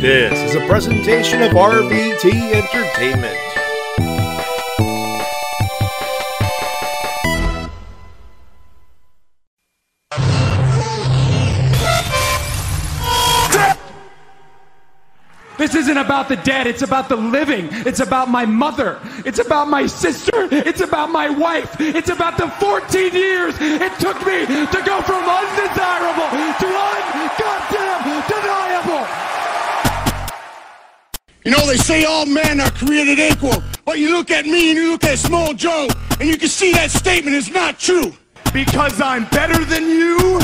This is a presentation of RVT Entertainment. This isn't about the dead, it's about the living. It's about my mother. It's about my sister. It's about my wife. It's about the 14 years it took me to go from undesirable to un-goddamn deniable. You know, they say all men are created equal, but you look at me and you look at Small Joe, and you can see that statement is not true. Because I'm better than you,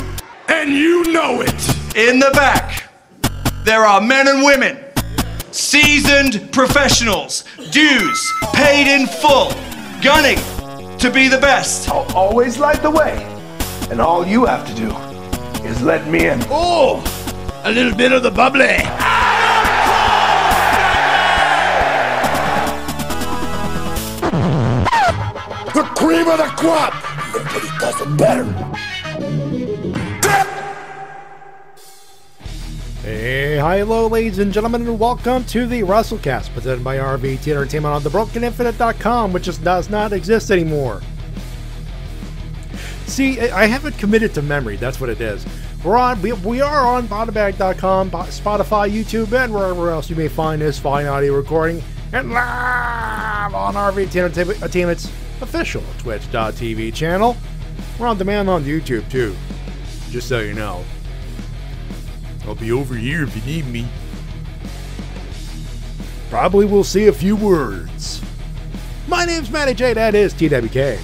and you know it. In the back, there are men and women, seasoned professionals, dues paid in full, gunning to be the best. I'll always light the way, and all you have to do is let me in. Oh, a little bit of the bubbly. The cream of the crop. Nobody does it better. Hey, hi, hello, ladies and gentlemen, and welcome to the Wrestle Cast, presented by RVT Entertainment on thebrokeninfinite.com, which just does not exist anymore. See, I haven't committed to memory. That's what it is. We are on bodybag.com, Spotify, YouTube, and wherever else you may find this fine audio recording, and live on RVT Entertainment's official Twitch.tv channel. We're on demand on YouTube too, just so you know. I'll be over here if you need me. Probably will see a few words. My name's Matty Jay, that is TWK.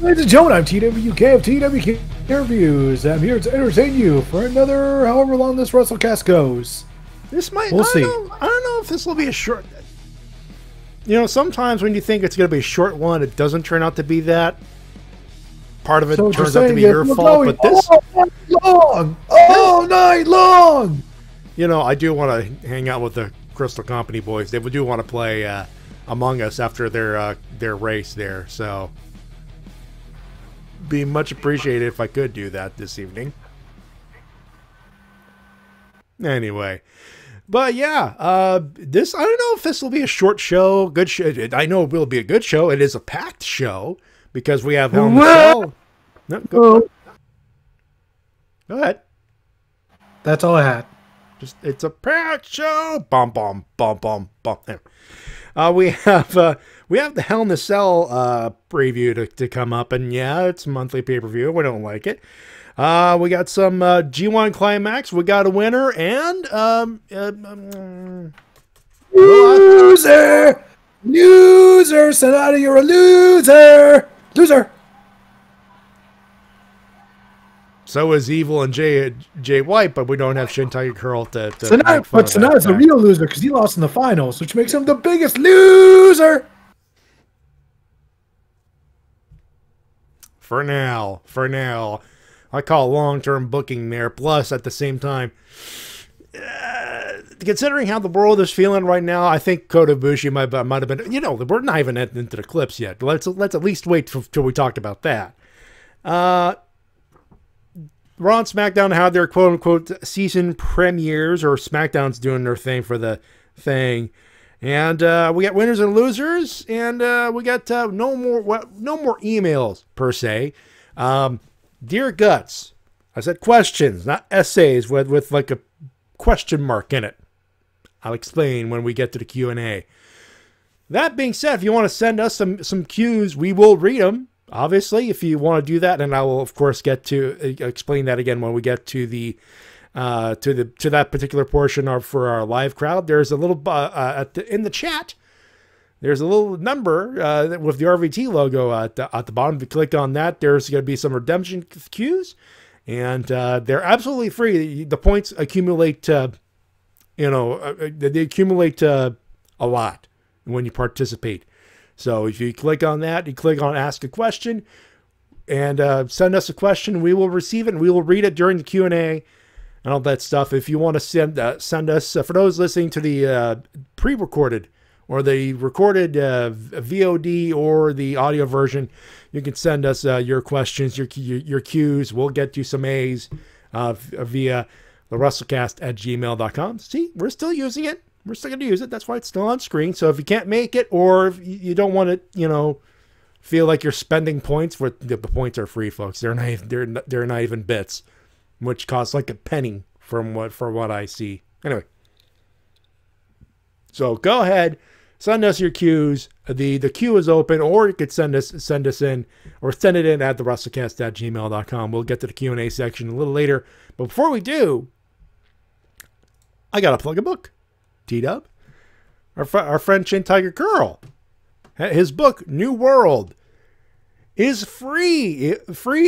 Ladies and gentlemen, I'm TWK of TWK Interviews. I'm here to entertain you for another however long this Wrestle Cast goes. This might, we'll see. I don't know if this will be a short. You know, sometimes when you think it's going to be a short one, it doesn't turn out to be that. Part of it turns out to be your fault, but this all night long. You know, I do want to hang out with the Crystal Company boys. They do want to play Among Us after their race there, so be much appreciated if I could do that this evening. Anyway, but yeah, this, I don't know if this will be a short show, good show. I know it will be a good show. It is a packed show because we have Hell in a Cell. No, go ahead. That's all I had. Just, it's a packed show. Bum bum bum bum bum. We have the Hell in a Cell preview to come up, and yeah, it's a monthly pay-per-view. We don't like it. We got some G1 Climax. We got a winner, and loser, Sonata, you're a loser. So is Evil and Jay White, but we don't have Shintai Curl to but Sonata's a real loser because he lost in the finals, which makes him the biggest loser. For now. I call long-term booking there. Plus, at the same time, considering how the world is feeling right now, I think Kota Ibushi might have been. You know, we're not even into the clips yet. Let's at least wait till we talk about that. Raw and SmackDown had their quote-unquote season premieres, or SmackDown's doing their thing for the thing. And we got winners and losers, and we got no more emails, per se. Dear Guts, I said questions, not essays with like a question mark in it. I'll explain when we get to the Q&A. That being said, if you want to send us some cues, we will read them. Obviously, if you want to do that, and I will of course get to explain that again when we get to the to that particular portion for our live crowd. There's a little in the chat. There's a little number with the RVT logo at the bottom. If you click on that, there's going to be some redemption cues, and they're absolutely free. The points accumulate. They accumulate a lot when you participate. So if you click on that, you click on Ask a Question, and send us a question. We will receive it, and we will read it during the Q&A and all that stuff. If you want to send us, for those listening to the pre-recorded or the recorded VOD or the audio version, you can send us your questions, your cues. We'll get you some A's via the WrestleCast@gmail.com. See, we're still using it. We're still going to use it. That's why it's still on screen. So if you can't make it, or if you don't want to, feel like you're spending points, the points are free, folks. They're not even bits, which costs like a penny for what I see. Anyway, so go ahead, send us your cues. The queue is open, or you could send us in, or send it in at the WrestleCast@gmail.com. We'll get to the Q&A section a little later. But before we do, I gotta plug a book. T-Dub, our friend Chin Tiger Curl, his book New World is free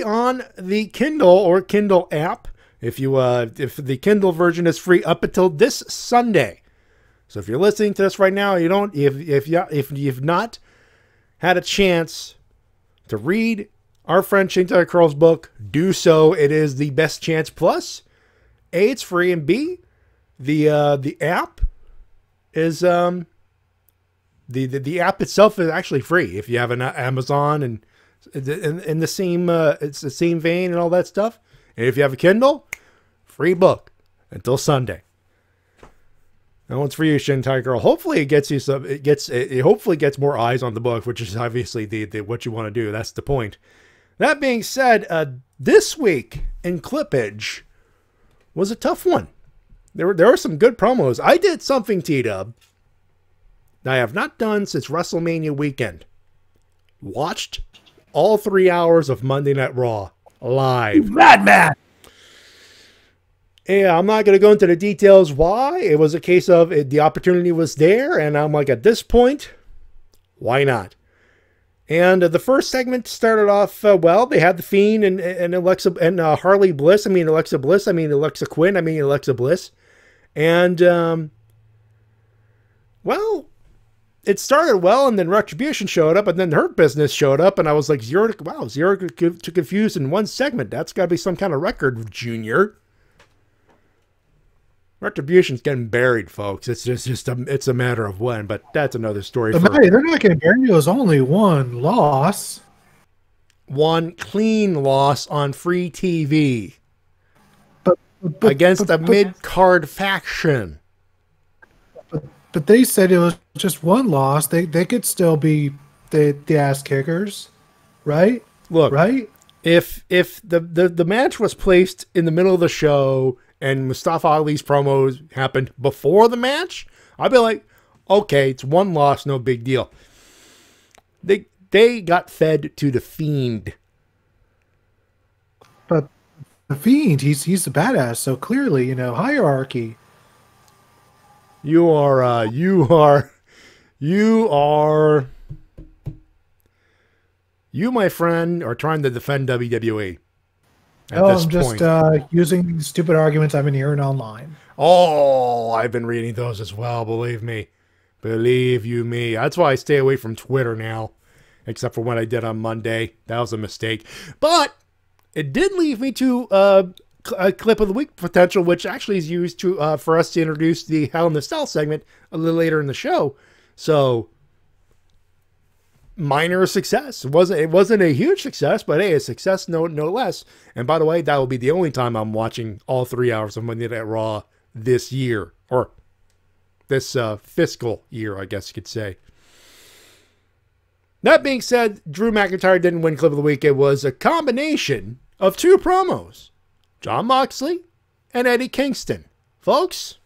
on the Kindle or Kindle app. If the Kindle version is free up until this Sunday. So if you're listening to this right now, if you've not had a chance to read our friend Chin Tiger Curl's book, do so. It is the best chance. Plus, A, it's free, and B, the app is the app itself is actually free if you have an Amazon, and in the same it's the same vein and all that stuff. And if you have a Kindle, free book until Sunday. That one's for you, Shin Tiger Girl. Hopefully it gets you some. It hopefully gets more eyes on the book, which is obviously the what you want to do. That's the point. That being said, this week in clippage was a tough one. There were some good promos. I did something, T-Dub, that I have not done since WrestleMania weekend. Watched all 3 hours of Monday Night Raw live. Madman! Yeah, I'm not going to go into the details why. It was a case of the opportunity was there, and I'm like, at this point, why not? And the first segment started off well. They had The Fiend and Alexa and Harley Bliss. Alexa Quinn. Alexa Bliss. And, well, it started well, and then Retribution showed up, and then Hurt Business showed up, and I was like, zero to confuse in one segment. That's got to be some kind of record, Junior. Retribution's getting buried, folks. It's a matter of when, but that's another story. But Matty, they're not getting buried. It was only one loss. One clean loss on free TV. Against a mid-card faction. But they said it was just one loss. They could still be the ass kickers, right? Look, right? If the match was placed in the middle of the show and Mustafa Ali's promos happened before the match, I'd be like, okay, it's one loss, no big deal. They got fed to the Fiend. But the Fiend, he's a badass, so clearly, hierarchy. You, my friend, are trying to defend WWE. I'm just using stupid arguments I've been hearing online. Oh, I've been reading those as well, believe me. Believe you me. That's why I stay away from Twitter now, except for what I did on Monday. That was a mistake. But it did leave me to a clip of the week potential, which actually is used to for us to introduce the Hell in the Cell segment a little later in the show. So, minor success. It wasn't a huge success, but hey, a success no less. And by the way, that will be the only time I'm watching all 3 hours of Monday Night Raw this year, or this fiscal year, I guess you could say. That being said, Drew McIntyre didn't win Clip of the Week. It was a combination of two promos. Jon Moxley and Eddie Kingston. Folks,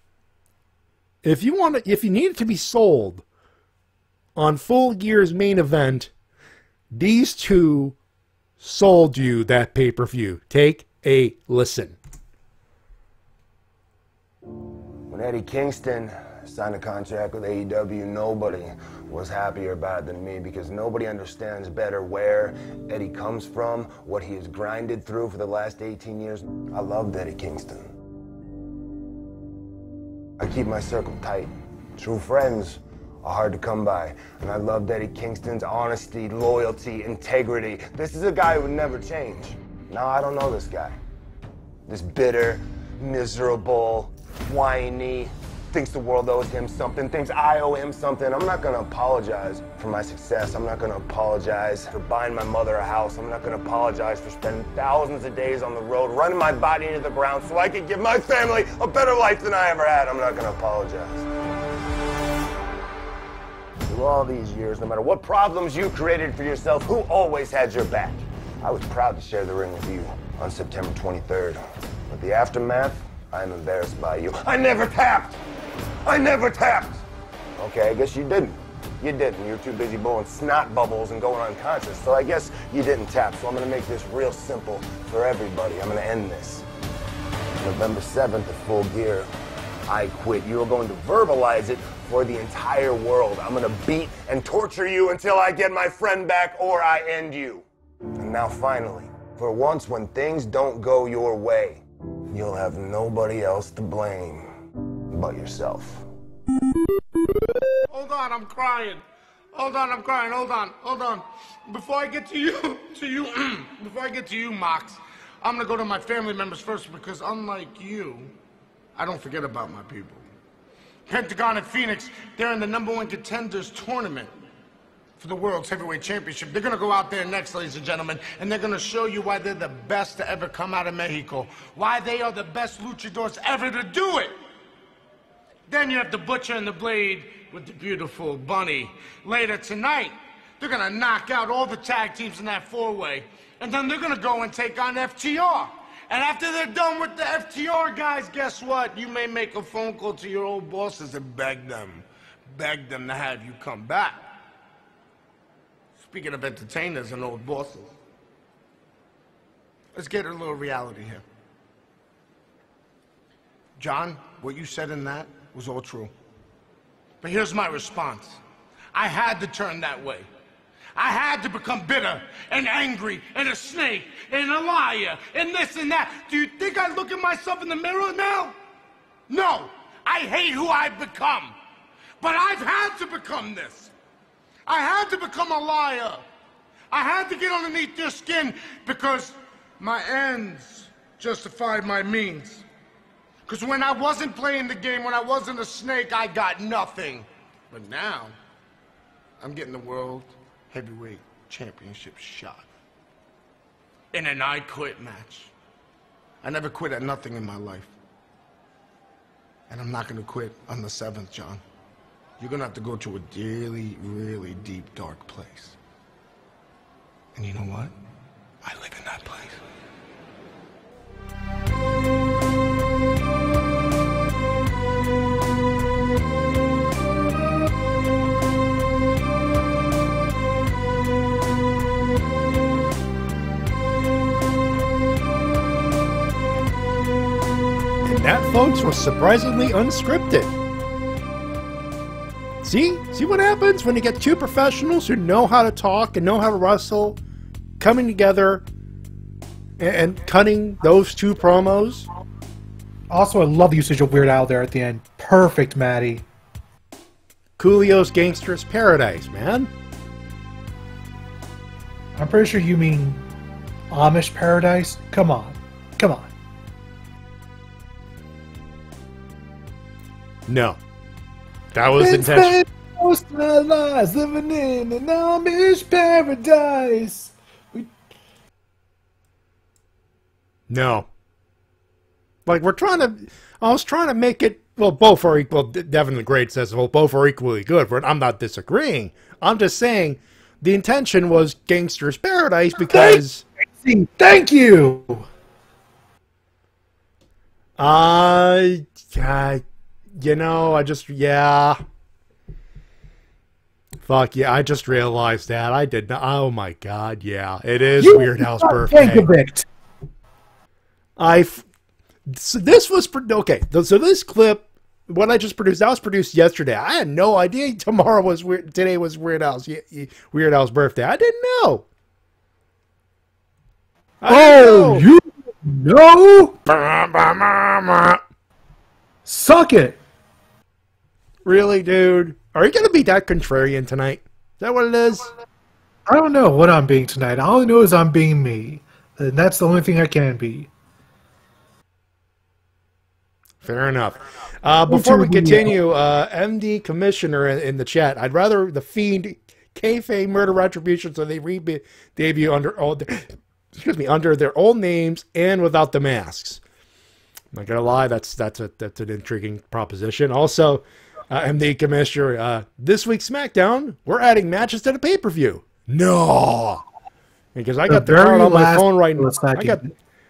if you need it to be sold on Full Gear's main event, these two sold you that pay-per-view. Take a listen. When Eddie Kingston signed a contract with AEW, nobody was happier about it than me, because nobody understands better where Eddie comes from, what he has grinded through for the last 18 years. I loved Eddie Kingston. I keep my circle tight. True friends are hard to come by, and I loved Eddie Kingston's honesty, loyalty, integrity. This is a guy who would never change. Now I don't know this guy. This bitter, miserable, whiny, thinks the world owes him something, thinks I owe him something. I'm not gonna apologize for my success. I'm not gonna apologize for buying my mother a house. I'm not gonna apologize for spending thousands of days on the road, running my body into the ground so I could give my family a better life than I ever had. I'm not gonna apologize. Through all these years, no matter what problems you created for yourself, who always had your back? I was proud to share the ring with you on September 23rd. But the aftermath, I'm embarrassed by you. I never tapped! I never tapped! Okay, I guess you didn't. You didn't. You're too busy blowing snot bubbles and going unconscious. So I guess you didn't tap. So I'm gonna make this real simple for everybody. I'm gonna end this. November 7th at Full Gear, I quit. You are going to verbalize it for the entire world. I'm gonna beat and torture you until I get my friend back or I end you. And now finally, for once when things don't go your way, you'll have nobody else to blame but yourself. Hold on, I'm crying. Hold on, I'm crying. Hold on. Before I get to you, before I get to you, Mox, I'm gonna go to my family members first because unlike you, I don't forget about my people. Pentagon and Phoenix, they're in the #1 contenders tournament for the World's Heavyweight Championship. They're gonna go out there next, ladies and gentlemen, and they're gonna show you why they're the best to ever come out of Mexico. Why they are the best luchadors ever to do it. Then you have the Butcher and the Blade with the beautiful Bunny. Later tonight, they're gonna knock out all the tag teams in that four-way, and then they're gonna go and take on FTR. And after they're done with the FTR guys, guess what? You may make a phone call to your old bosses and beg them to have you come back. Speaking of entertainers and old bosses, let's get a little reality here. John, what you said in that was all true. But here's my response. I had to turn that way. I had to become bitter and angry and a snake and a liar and this and that. Do you think I look at myself in the mirror now? No, I hate who I've become. But I've had to become this. I had to become a liar. I had to get underneath their skin because my ends justified my means. Because when I wasn't playing the game, when I wasn't a snake, I got nothing. But now, I'm getting the World Heavyweight Championship shot. In an I Quit match. I never quit at nothing in my life. And I'm not going to quit on the 7th, John. You're gonna have to go to a really, really deep, dark place. And you know what? I live in that place. And that, folks, was surprisingly unscripted. See what happens when you get two professionals who know how to talk and know how to wrestle, coming together and cutting those two promos. Also, I love the usage of Weird Al there at the end. Perfect, Matty. Coolio's Gangster's Paradise, man. I'm pretty sure you mean Amish Paradise. Come on. No. That was intentional. Most of my lives living in an Amish paradise. No. Like, I was trying to make it, well, both are equal. Devin the Great says, well, both are equally good. But I'm not disagreeing. I'm just saying the intention was Gangster's Paradise because... Thank you! You know, Fuck, yeah, I just realized that. I did not. Oh, my God, yeah. It is Weird Al's birthday. So this was... Okay, so this clip, what I just produced, that was produced yesterday. I had no idea today was Weird Al's birthday. I didn't know. You know? Suck it. Really, dude? Are you going to be that contrarian tonight? Is that what it is? I don't know what I'm being tonight. All I know is I'm being me. And that's the only thing I can be. Fair enough. Before we continue, MD Commissioner in the chat, I'd rather the Fiend kayfabe murder retribution so they debut under under their old names and without the masks. I'm not gonna lie, that's an intriguing proposition. Also, MD Commissioner, this week's SmackDown, we're adding matches to the pay-per-view. No, because I got the card on my phone right now.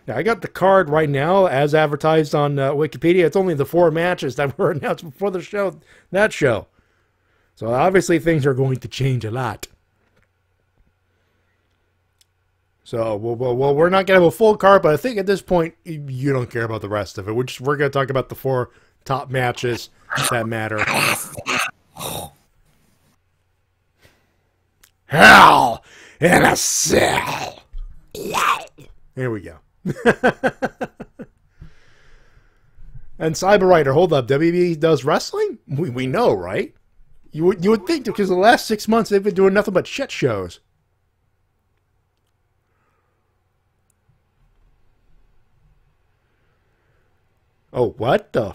I got the card right now as advertised on Wikipedia. It's only the 4 matches that were announced before the show. That show. So obviously things are going to change a lot. So we're not going to have a full card, but I think at this point you don't care about the rest of it. We're going to talk about the 4 top matches that matter. Hell in a Cell. Here we go. And Cyber Rider, hold up. WB does wrestling? We know, right? You would think, because the last 6 months they've been doing nothing but shit shows. Oh, what the?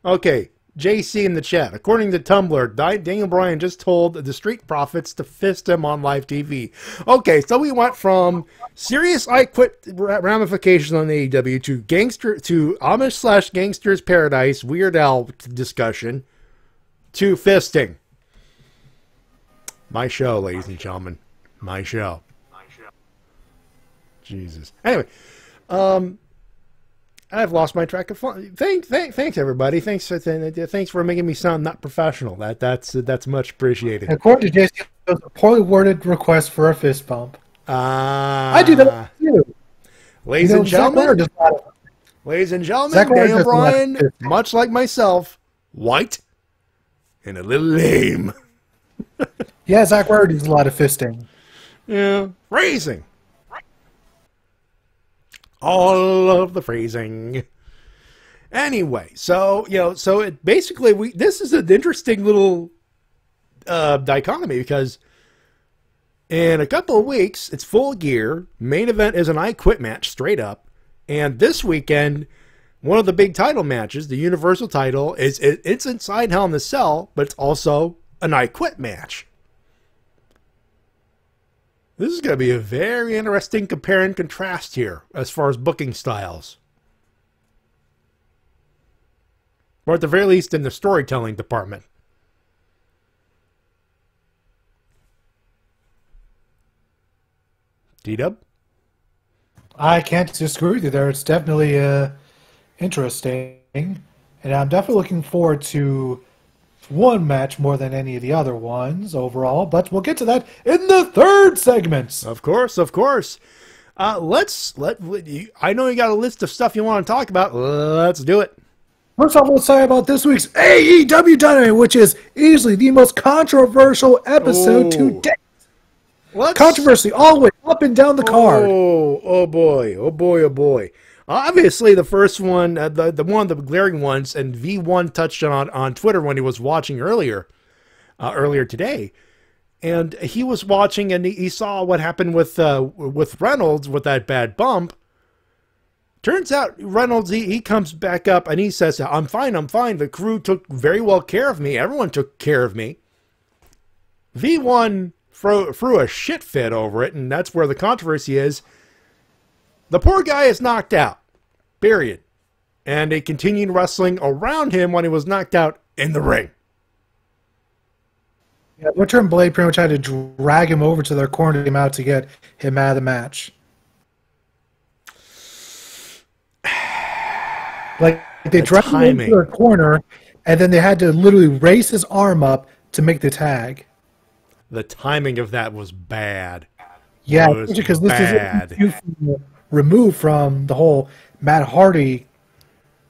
Okay, JC in the chat. According to Tumblr, Daniel Bryan just told the Street Profits to fist him on live TV. Okay, so we went from serious I Quit ramifications on AEW to Amish/Gangster's Paradise Weird Al discussion to fisting. My show, ladies and gentlemen. My show. Jesus. Anyway, I've lost my track of fun. Thanks everybody. Thanks for making me sound not professional. That's much appreciated. According to JC, it was a poorly worded request for a fist bump. I do that too. Ladies and gentlemen, Daniel Bryan, much like myself, white and a little lame. Yeah, Zack Ryder does a lot of fisting. Yeah, phrasing. All of the phrasing. Anyway, so it basically this is an interesting little dichotomy, because in a couple of weeks it's Full Gear. Main event is an I Quit match, straight up, and this weekend one of the big title matches, the Universal title, it's inside Hell in the Cell, but it's also an I Quit match. This is going to be a very interesting compare and contrast here as far as booking styles. Or at the very least in the storytelling department. D-Dub? I can't disagree with you there. It's definitely interesting. And I'm definitely looking forward to one match more than any of the other ones overall, but we'll get to that in the third segment. Of course. I know you got a list of stuff you want to talk about. Let's do it. First off, let's talk about this week's AEW Dynamite, which is easily the most controversial episode to date. Controversy all the way up and down the card. Oh boy. Obviously, the first one, the one of the glaring ones, and V1 touched on Twitter when he was watching earlier today, and he was watching and he saw what happened with Reynolds with that bad bump. Turns out Reynolds he comes back up and he says, "I'm fine. The crew took very well care of me. Everyone took care of me." V1 threw a shit fit over it, and that's where the controversy is. The poor guy is knocked out. Period. And they continued wrestling around him when he was knocked out in the ring. Yeah, Butcher and Blade pretty much had to drag him over to their corner to get him out to get him out of the match. Like, they dragged him into their corner, and then they had to literally raise his arm up to make the tag. The timing of that was bad. Yeah, because this is removed from the whole Matt Hardy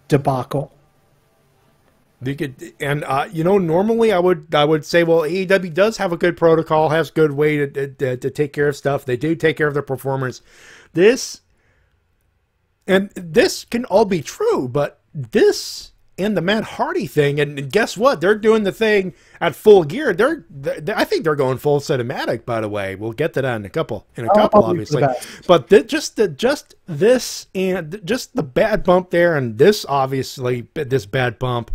debacle. Normally I would say, well, AEW does have a good protocol, has a good way to take care of stuff. They do take care of their performers. This can all be true, but this and the Matt Hardy thing. And guess what? They're doing the thing at full gear. I think they're going full cinematic, by the way. We'll get to that in a couple, obviously. But just this and just the bad bump there, and this obviously this bad bump.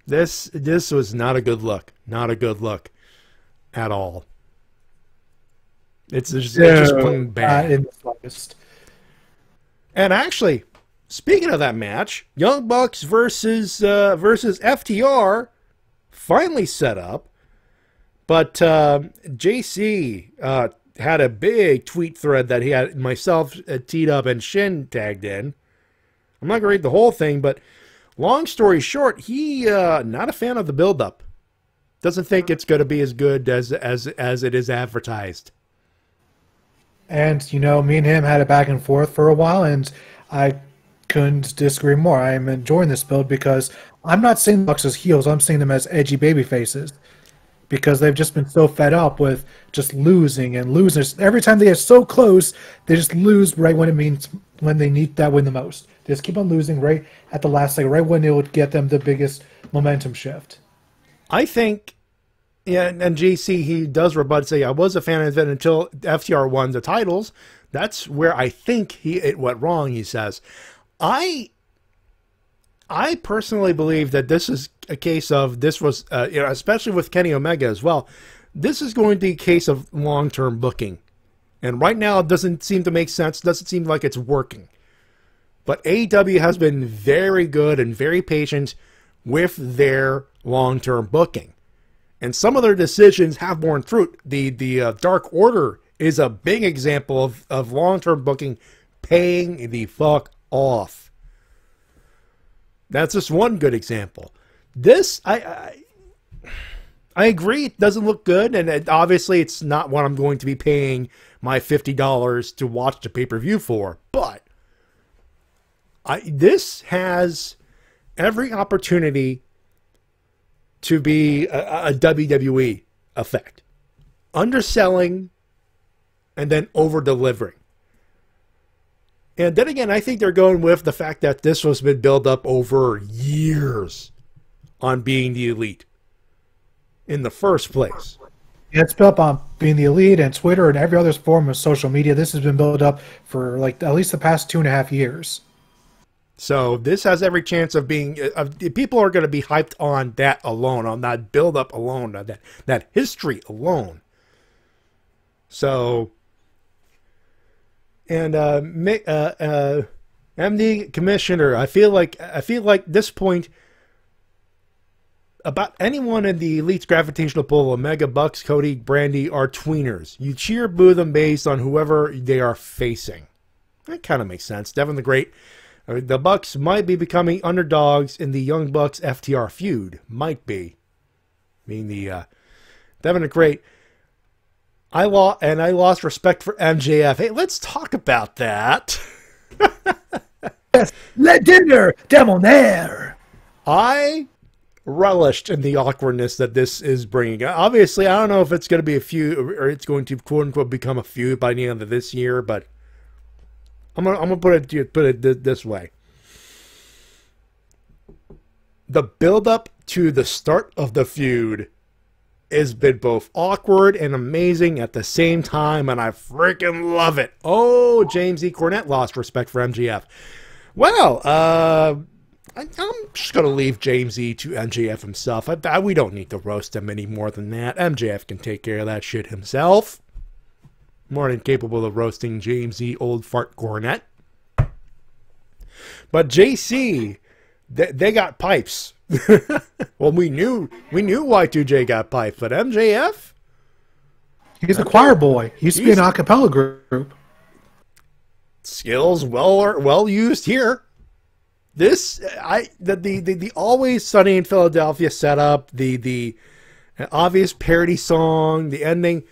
This was not a good look. Not a good look at all. It's just plain bad. In the slightest. And actually, speaking of that match, Young Bucks versus FTR finally set up, but JC had a big tweet thread that he had myself teed up and Shin tagged in. I'm not gonna read the whole thing, but long story short, he not a fan of the build-up. Doesn't think it's going to be as good as it is advertised. And, you know, me and him had a back and forth for a while, and I couldn't disagree more. I am enjoying this build because I'm not seeing the Bucks as heels. I'm seeing them as edgy baby faces because they've just been so fed up with just losing and losing. Every time they get so close, they just lose right when they need that win the most. They just keep on losing right at the last second, right when it would get them the biggest momentum shift. I think, yeah, and JC, he does rebut, say, I was a fan of it until FTR won the titles. That's where I think it went wrong, he says. I personally believe that this is a case of, this was, especially with Kenny Omega as well, this is going to be a case of long-term booking. And right now it doesn't seem to make sense, doesn't seem like it's working. But AEW has been very good and very patient with their long-term booking. And some of their decisions have borne fruit. The Dark Order is a big example of long-term booking paying the fuck off. That's just one good example. This, I agree, it doesn't look good, and obviously it's not what I'm going to be paying my $50 to watch the pay-per-view for, but this has every opportunity to be a WWE effect. Underselling and then over-delivering. And then again, I think they're going with the fact that this was been built up over years on being the elite in the first place. Yeah, it's built up on being the elite and Twitter and every other form of social media. This has been built up for like at least the past 2.5 years. So this has every chance of being, people are going to be hyped on that alone, on that build-up alone, on that history alone. So, and MD Commissioner, I feel like this point, about anyone in the Elite's gravitational pull, Omega, Bucks, Cody, Brandy, are tweeners. You cheer, boo them based on whoever they are facing. That kind of makes sense. Devin the Great. The Bucks might be becoming underdogs in the Young Bucks FTR feud. Might be. I mean, the Devin the Great. I lost respect for MJF. Hey, let's talk about that. Yes, le dinner, demonair. I relished in the awkwardness that this is bringing. Obviously, I don't know if it's going to be a feud or it's going to quote unquote become a feud by the end of this year, but I'm gonna put it this way. The build up to the start of the feud has been both awkward and amazing at the same time, and I freaking love it. Oh, James E. Cornette lost respect for MJF. Well, I'm just gonna leave James E. to MJF himself. We don't need to roast him any more than that. MJF can take care of that shit himself. More than capable of roasting James E. Old Fart Cornette. But JC, they got pipes. Well, we knew Y2J got pipes, but MJF? He's a choir boy. He used to be an a cappella group. Skills well used here. This, the Always Sunny in Philadelphia setup, the obvious parody song, the ending.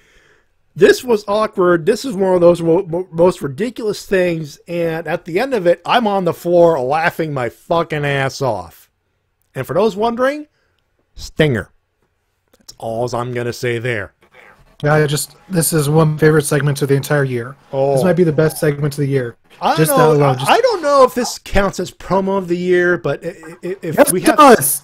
This was awkward. This is one of those most ridiculous things. And at the end of it, I'm on the floor laughing my fucking ass off. And for those wondering, Stinger. That's all I'm going to say there. Yeah, this is one of my favorite segments of the entire year. Oh. This might be the best segment of the year. I don't know. I don't know if this counts as promo of the year, but if yes, we it have, does.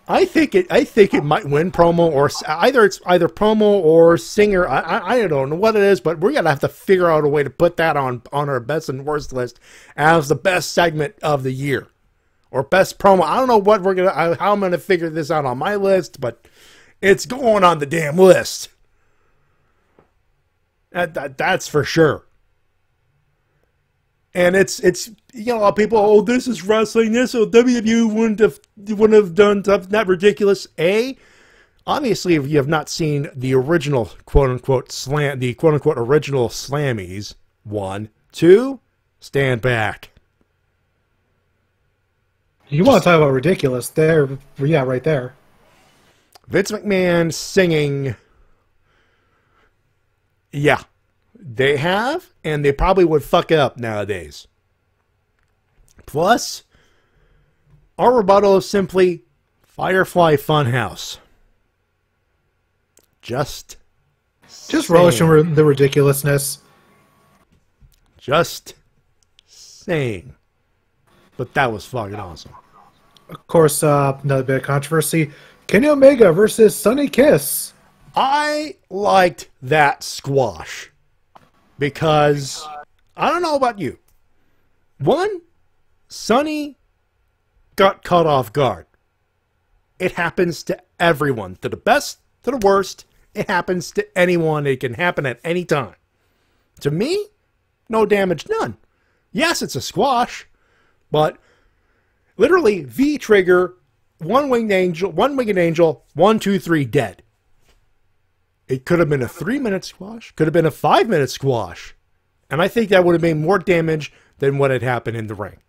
I think it might win promo, or either promo or singer. I don't know what it is, but we're gonna have to figure out a way to put that on our best and worst list as the best segment of the year, or best promo. I don't know how I'm gonna figure this out on my list, but it's going on the damn list. That's for sure. And it's a lot of people, oh, this is wrestling, WWE wouldn't have done something that ridiculous. Obviously, if you have not seen the original quote unquote original Slammies, 1, 2, stand back. You want to talk about ridiculous? There, yeah, right there. Vince McMahon singing. Yeah. They have, and they probably would fuck it up nowadays. Plus, our rebuttal is simply Firefly Funhouse. Just relishing the ridiculousness. Just saying. But that was fucking awesome. Of course, another bit of controversy. Kenny Omega versus Sonny Kiss. I liked that squash. Because, I don't know about you. One, Sonny got caught off guard. It happens to everyone. To the best, to the worst. It happens to anyone. It can happen at any time. To me, no damage done. Yes, it's a squash. But, literally, V-trigger, one-winged angel, 1, 2, 3, dead. It could have been a 3-minute squash. Could have been a 5-minute squash. And I think that would have made more damage than what had happened in the ring.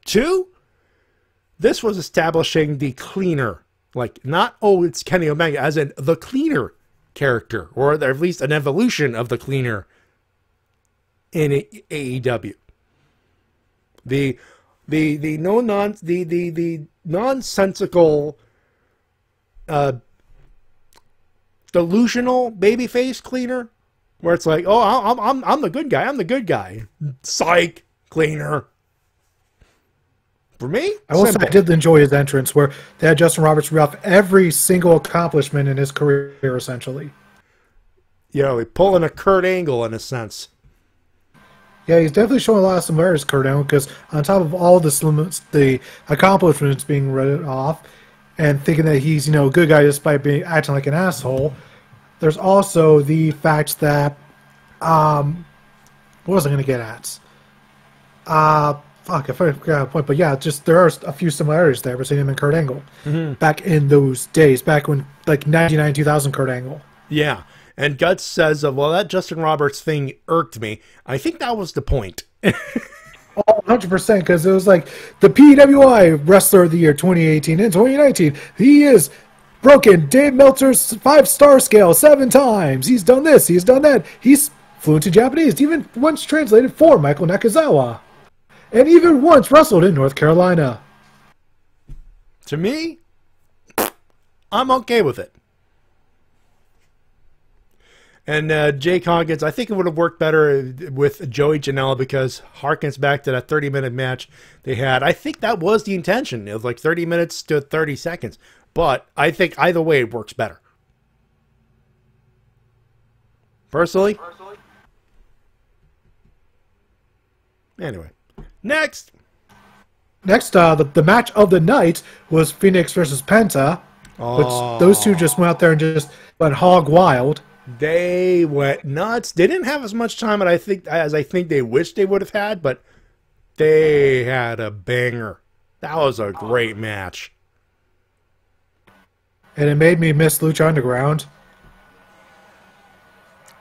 2, this was establishing the cleaner. Like, not, oh, it's Kenny Omega, as in the cleaner character. Or at least an evolution of the cleaner in AEW. The nonsensical delusional babyface cleaner, where it's like, oh, I'm the good guy, psych cleaner. For me, I will say I did enjoy his entrance, where they had Justin Roberts read off every single accomplishment in his career, essentially. Pulling a Kurt Angle in a sense. Yeah, he's definitely showing a lot of similarities to Kurt Angle, because on top of all the accomplishments being read off, and thinking that he's, a good guy despite acting like an asshole, there's also the fact that, what was I going to get at? I forgot a point, but yeah, just there are a few similarities there between him and Kurt Angle back in those days, back when, like, 99, 2000 Kurt Angle. Yeah, and Guts says, well, that Justin Roberts thing irked me. I think that was the point. Oh, 100%, because it was like the PWI Wrestler of the Year 2018 and 2019. He is broken Dave Meltzer's 5-star scale 7 times. He's done this. He's done that. He's fluent in Japanese. Even once translated for Michael Nakazawa. And even once wrestled in North Carolina. To me, I'm okay with it. And Jake Hawkins, I think it would have worked better with Joey Janela, because harkens back to that 30-minute match they had. I think that was the intention. It was like 30 minutes to 30 seconds. But I think either way it works better. Personally. Anyway. Next, the match of the night was Phoenix versus Penta. Which those two just went out there and just went hog wild. They went nuts. They didn't have as much time as I think they wished they would have had, but they had a banger. That was a great match. And it made me miss Lucha Underground.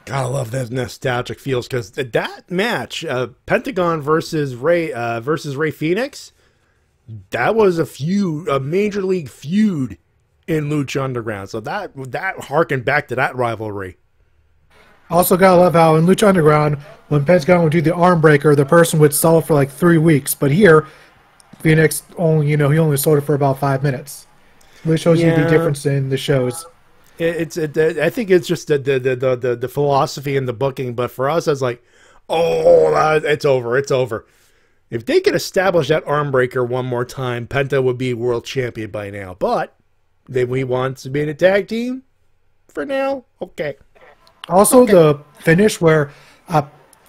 Gotta love those nostalgic feels, because that match, Pentagon versus Ray Phoenix, that was a major league feud in Lucha Underground. So that harkened back to that rivalry. Also gotta love how in Lucha Underground, when Pentagon would do the arm breaker, the person would sell it for like 3 weeks. But here, Phoenix he only sold it for about 5 minutes. Which shows you the difference in the shows. I think it's just the philosophy and the booking, but for us, I was like, oh, it's over. It's over. If they could establish that arm breaker one more time, Penta would be world champion by now. But then we want to be in a tag team for now. Okay. Also, the finish where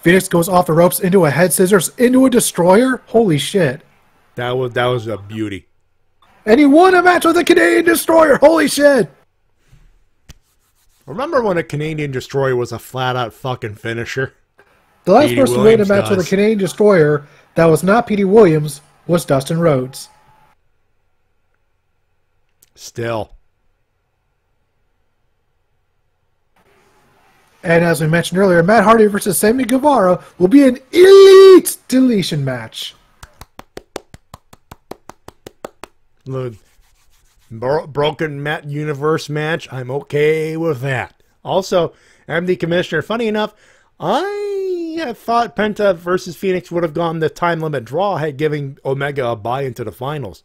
Phoenix goes off the ropes into a head scissors into a destroyer. Holy shit! That was a beauty. And he won a match with a Canadian destroyer. Holy shit! Remember when a Canadian destroyer was a flat out fucking finisher? The last person to win a match with a Canadian destroyer that was not Petey Williams was Dustin Rhodes. Still. And as we mentioned earlier, Matt Hardy versus Sammy Guevara will be an elite deletion match. Look, broken Matt Universe match. I'm okay with that. Also, I'm the commissioner. Funny enough, I thought Penta versus Phoenix would have gone the time limit draw, had giving Omega a bye into the finals.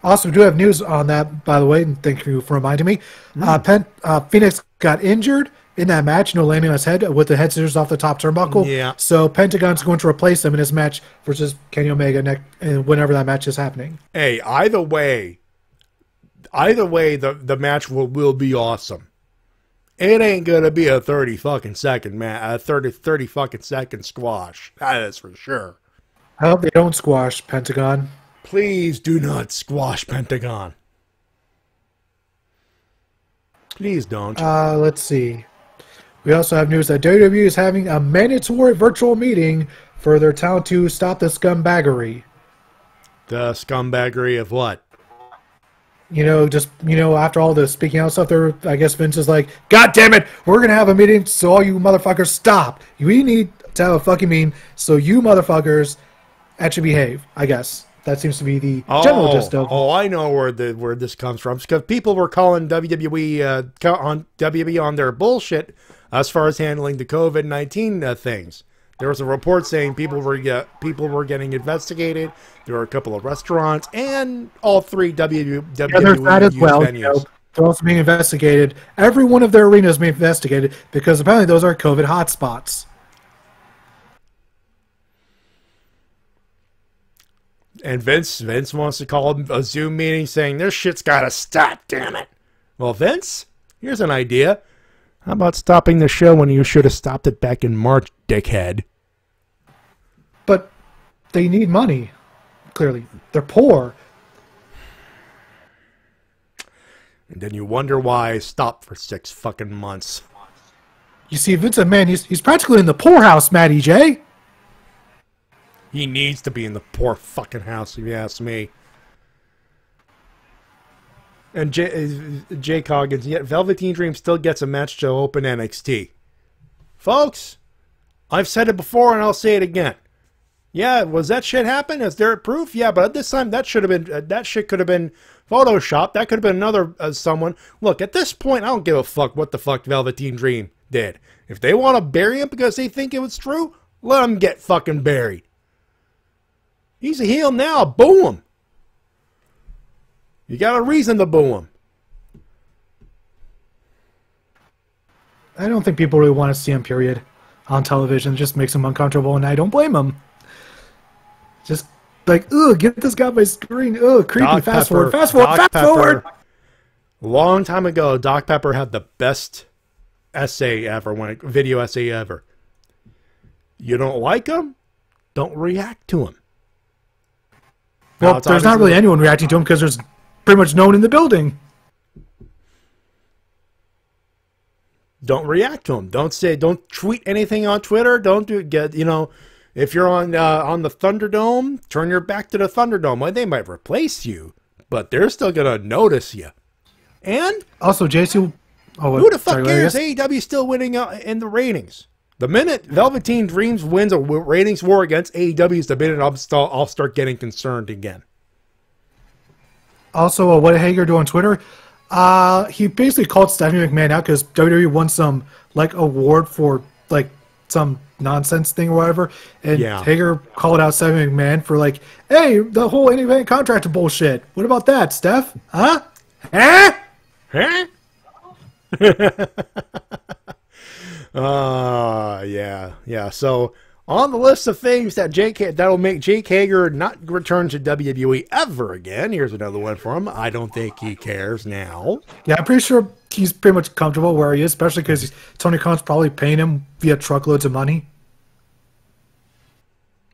Also, we do have news on that, by the way, and thank you for reminding me. Phoenix got injured in that match, landing on his head with the head scissors off the top turnbuckle. Yeah. So Pentagon's going to replace him in his match versus Kenny Omega whenever that match is happening. Hey, either way, the match will be awesome. It ain't gonna be a 30 fucking second a 30 fucking second squash. That is for sure. I hope they don't squash Pentagon. Please do not squash Pentagon. Please don't. Let's see. We also have news that WWE is having a mandatory virtual meeting for their town to stop the scumbaggery. The scumbaggery of what? After all the speaking out stuff, I guess Vince is like, God damn it, we're going to have a meeting, so all you motherfuckers stop. We need to have a fucking meeting, so you motherfuckers actually behave, I guess. That seems to be the general gist of. Oh, I know where this comes from. Because people were calling WWE on their bullshit as far as handling the COVID-19 things. There was a report saying people were getting investigated. There were a couple of restaurants and all three WWE venues. They're also being investigated. Every one of their arenas being investigated because apparently those are COVID hotspots. And Vince wants to call a Zoom meeting saying this shit's gotta stop, damn it. Well, Vince, here's an idea. How about stopping the show when you should have stopped it back in March, dickhead? But they need money. Clearly. They're poor. And then you wonder why I stopped for 6 fucking months. You see, Vince McMahon, he's practically in the poorhouse, Matty Jay. He needs to be in the poor fucking house, if you ask me. And Jay Coggins, yet Velveteen Dream still gets a match to open NXT. Folks, I've said it before and I'll say it again. Yeah, was that shit happen? Is there proof? Yeah, but at this time that should have been that shit could have been photoshopped. That could have been another someone. Look, at this point, I don't give a fuck what the fuck Velveteen Dream did. If they want to bury him because they think it was true, let him get fucking buried. He's a heel now. Boo him. You got a reason to boo him. I don't think people really want to see him, period, on television. It just makes him uncomfortable, and I don't blame him. Just like, ugh, get this guy off my screen. Ugh, creepy. Fast forward. A long time ago, Doc Pepper had the best essay ever, video essay ever. You don't like him? Don't react to him. Well, there's not really anyone reacting to him because there's pretty much no one in the building. Don't react to him. Don't tweet anything on Twitter. If you're on the Thunderdome, turn your back to the Thunderdome. Well, they might replace you, but they're still gonna notice you. And also, JC, who the fuck cares? AEW's still winning in the ratings. The minute Velveteen Dreams wins a ratings war against AEW is the minute I'll start getting concerned again. Also, what did Hager do on Twitter? He basically called Stephanie McMahon out because WWE won some award for some nonsense thing or whatever, and Hager called out Stephanie McMahon for hey, the whole independent contractor bullshit. What about that, Steph? Huh? Yeah. So on the list of things that'll make Jake Hager not return to WWE ever again. Here's another one for him. I don't think he cares now. Yeah, I'm pretty sure he's pretty much comfortable where he is, especially because Tony Khan's probably paying him via truckloads of money.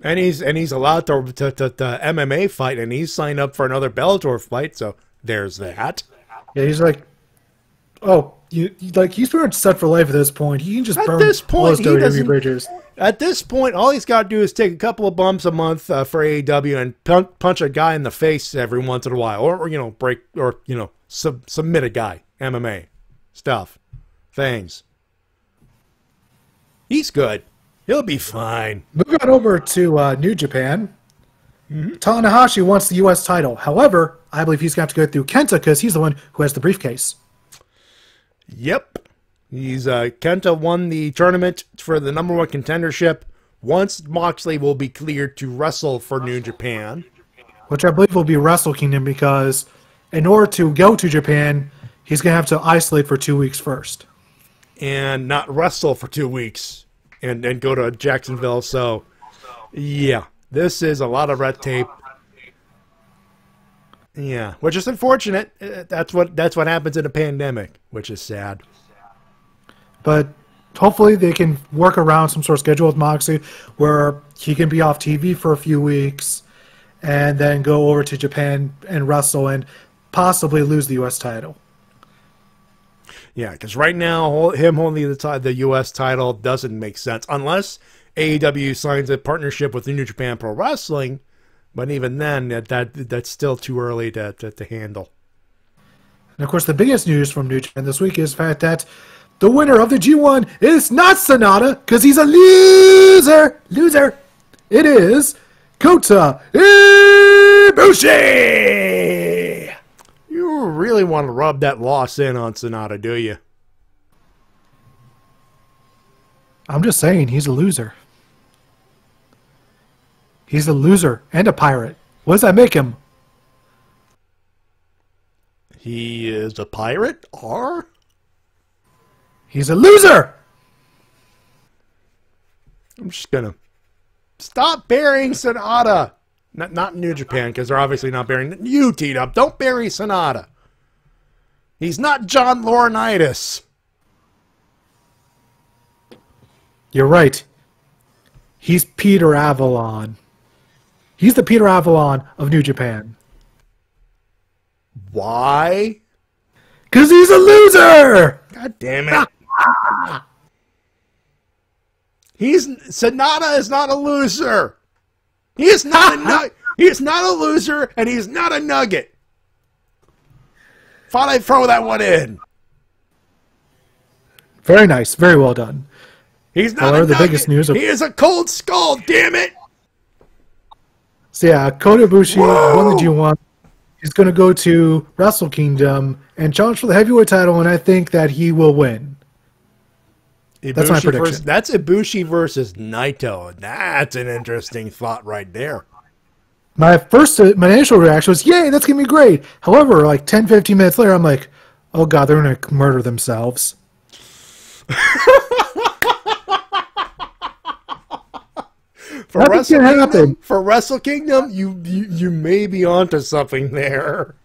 And he's allowed to MMA fight, and he's signed up for another Bellator fight. So there's that. Yeah, he's like, oh, he's pretty much set for life at this point. He can just burn all his WWE bridges. At this point, all he's got to do is take a couple of bumps a month for AEW and punch a guy in the face every once in a while, or break, or submit a guy. MMA stuff, things. He's good. He'll be fine. Moving on over to New Japan. Tanahashi wants the U.S. title. However, I believe he's going to have to go through Kenta because he's the one who has the briefcase. Yep. Kenta won the tournament for the #1 contendership. Once Moxley will be cleared to wrestle for New Japan. Which I believe will be Wrestle Kingdom because in order to go to Japan, he's going to have to isolate for 2 weeks first. And not wrestle for 2 weeks. And go to Jacksonville. So, yeah, this is a lot of red tape. Yeah, which is unfortunate. That's what happens in a pandemic, which is sad. But hopefully they can work around some sort of schedule with Moxley where he can be off TV for a few weeks and then go over to Japan and wrestle and possibly lose the U.S. title. Yeah, because right now, him holding the U.S. title doesn't make sense unless AEW signs a partnership with New Japan Pro Wrestling. But even then, that's still too early to handle. And of course, the biggest news from New Japan this week is the fact that the winner of the G1 is not Sonata because he's a loser. It is Kota Ibushi. You really want to rub that loss in on Sonata, do you? I'm just saying, he's a loser. He's a loser and a pirate. What does that make him? He is a pirate? Or? He's a loser! I'm just going to stop burying Sonata. Not New Japan, because they're obviously not burying you, T-Dub. Don't bury Sonata. He's not John Laurinaitis. You're right. He's Peter Avalon. He's the Peter Avalon of New Japan. Why? Because he's a loser! God damn it. Sonata is not a loser. He is not a loser, and he's not a nugget. Thought I'd throw that one in. Very nice. Very well done. He's not a nugget. The biggest news he is a cold skull, damn it. So yeah, Kota Ibushi won the G1. He's going to go to Wrestle Kingdom and challenge for the heavyweight title, and I think that he will win. That's my prediction. That's Ibushi versus Naito. That's an interesting thought right there. My initial reaction was, yay, that's going to be great. However, like 10, 15 minutes later, I'm like, oh God, they're going to murder themselves. For Wrestle Kingdom, you may be onto something there.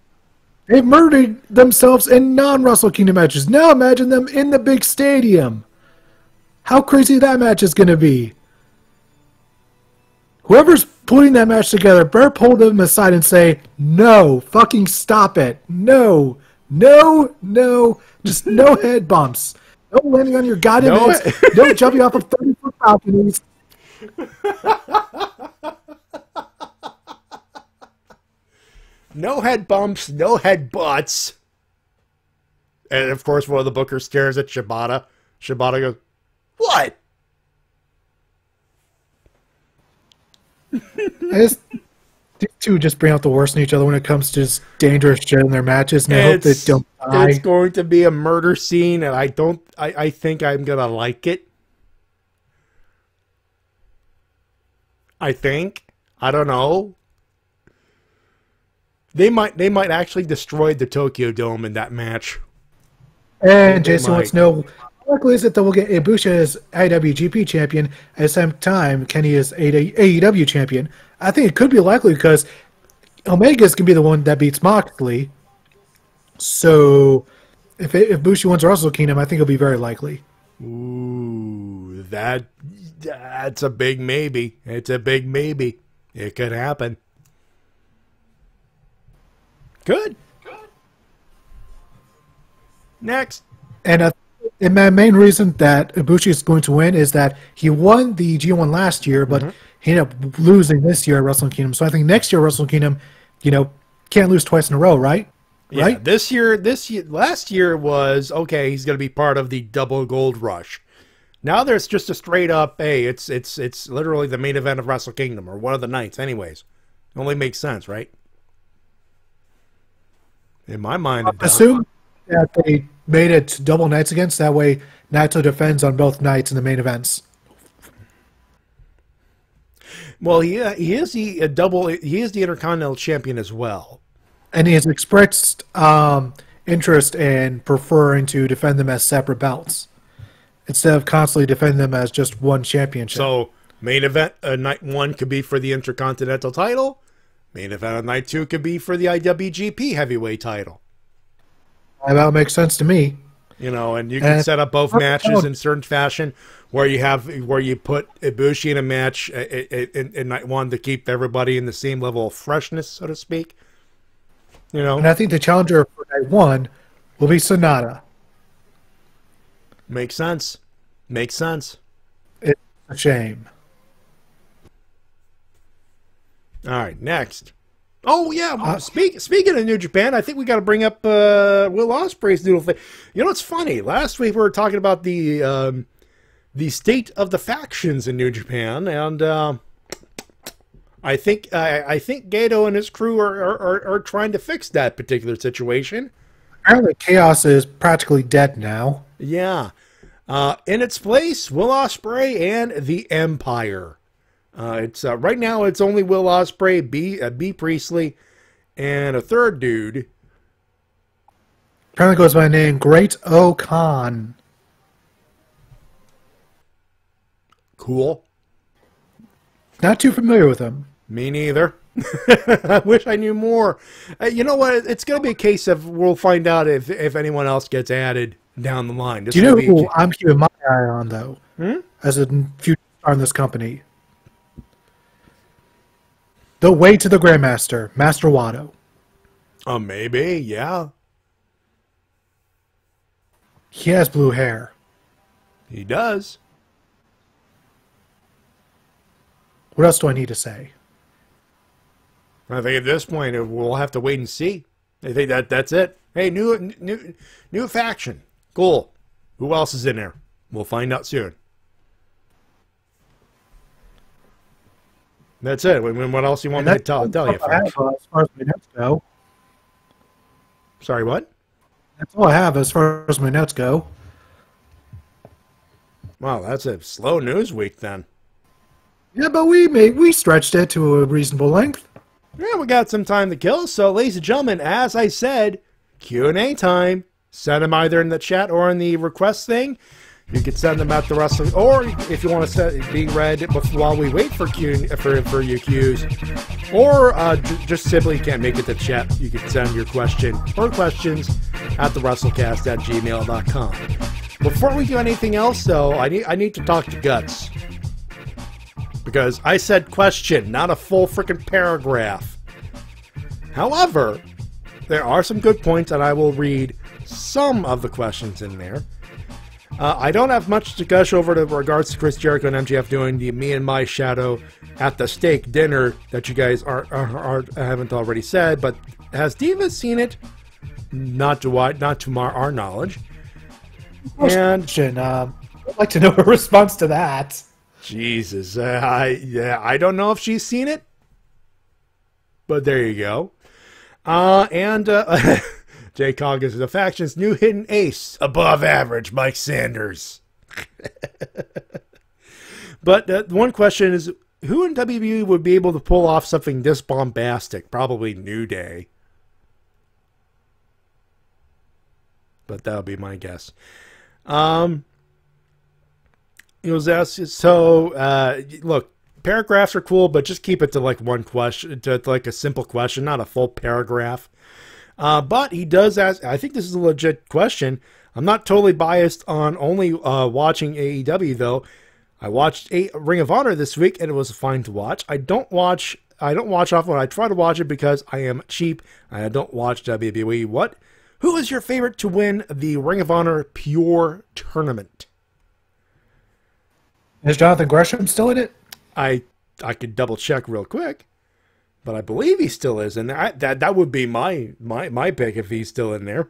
They've murdered themselves in non-Wrestle Kingdom matches. Now imagine them in the big stadium. How crazy that match is going to be. Whoever's putting that match together, better pull them aside and say, no, fucking stop it. No, just no head bumps. No landing on your goddamn heads. No jumping off of 30-foot balconies. No head bumps, no head butts. And of course, one of the bookers stares at Shibata. Shibata goes, what? These two just bring out the worst in each other when it comes to just dangerous shit in their matches, and I hope they don't die. It's going to be a murder scene, and I think I'm gonna like it. I don't know. They might actually destroy the Tokyo Dome in that match. And Jason wants to know, how likely is it that we'll get Ibushi as IWGP champion at the same time Kenny is AEW champion? I think it could be likely because Omega's going to be the one that beats Moxley. So if Ibushi wins Wrestle Kingdom, I think it'll be very likely. Ooh, that's a big maybe. It's a big maybe. It could happen. Good. Next. And my main reason that Ibushi is going to win is that he won the G1 last year, but he ended up losing this year at Wrestle Kingdom. So I think next year at Wrestle Kingdom, can't lose twice in a row, right? Yeah, right? Last year was, okay, he's going to be part of the double gold rush. Now there's just a straight up, hey, it's literally the main event of Wrestle Kingdom, or one of the nights anyways. It only makes sense, right? In my mind, it does. Assume that they made it double nights against, that way Naito defends on both nights in the main events. Well, he is the Intercontinental Champion as well. And he has expressed interest in preferring to defend them as separate belts instead of constantly defending them as just one championship. So, main event night 1 could be for the Intercontinental title. Main event of night 2 could be for the IWGP Heavyweight title. That makes sense to me. And you can set up both matches in certain fashion where you put Ibushi in a match in night 1 to keep everybody in the same level of freshness, so to speak. And I think the challenger for night 1 will be Sonata. Makes sense. It's a shame. All right, next. Oh yeah, speaking of New Japan, I think we got to bring up Will Ospreay's noodle thing. It's funny. Last week we were talking about the state of the factions in New Japan, and I think Gato and his crew are trying to fix that particular situation. Apparently, Chaos is practically dead now. Yeah. In its place, Will Ospreay and the Empire. It's right now it's only Will Ospreay, B Priestley, and a third dude. Apparently goes by the name Great Khan. Cool. Not too familiar with him. Me neither. I wish I knew more. You know what? It's going to be a case of we'll find out if anyone else gets added down the line. Do you know who I'm keeping my eye on, though, as a future star in this company? The way to the Grandmaster, Master Wato. Maybe, yeah. He has blue hair. He does. What else do I need to say? I think at this point we'll have to wait and see. I think that's it. Hey, new faction. Cool. Who else is in there? We'll find out soon. That's it. What else you want me to tell you? As far as my notes go. Sorry, what? That's all I have as far as my notes go. Wow, that's a slow news week then. Yeah, but we stretched it to a reasonable length. Yeah, we got some time to kill. So, ladies and gentlemen, as I said, Q&A time. Send them either in the chat or in the request thing. You can send them at the wrestling, or if you want to be read while we wait for your Qs, or just simply can't make it to chat, you can send your question or questions at the WrestleCast@gmail.com. Before we do anything else, though, I need to talk to Guts, because I said question, not a full freaking paragraph. However, there are some good points, and I will read some of the questions in there. I don't have much to gush over in regards to Chris Jericho and MJF doing the Me and My Shadow at the steak dinner that you guys haven't already said, but has Diva seen it? Not to our knowledge. And I'd like to know her response to that. Jesus, I don't know if she's seen it, but there you go. Jay Coggins, the faction's new hidden ace, above average, Mike Sanders. But one question is, who in WWE would be able to pull off something this bombastic? Probably New Day. but that would be my guess. It was asked, so look, paragraphs are cool, but just keep it to like one question, to like a simple question, not a full paragraph. But he does ask, I think this is a legit question. I'm not totally biased on only watching AEW though. I watched Ring of Honor this week and it was fine to watch. I don't watch often. I try to watch it because I am cheap and I don't watch WWE. Who is your favorite to win the Ring of Honor Pure Tournament? Is Jonathan Gresham still in it? I could double check real quick, but I believe he still is in there. That would be my pick if he's still in there.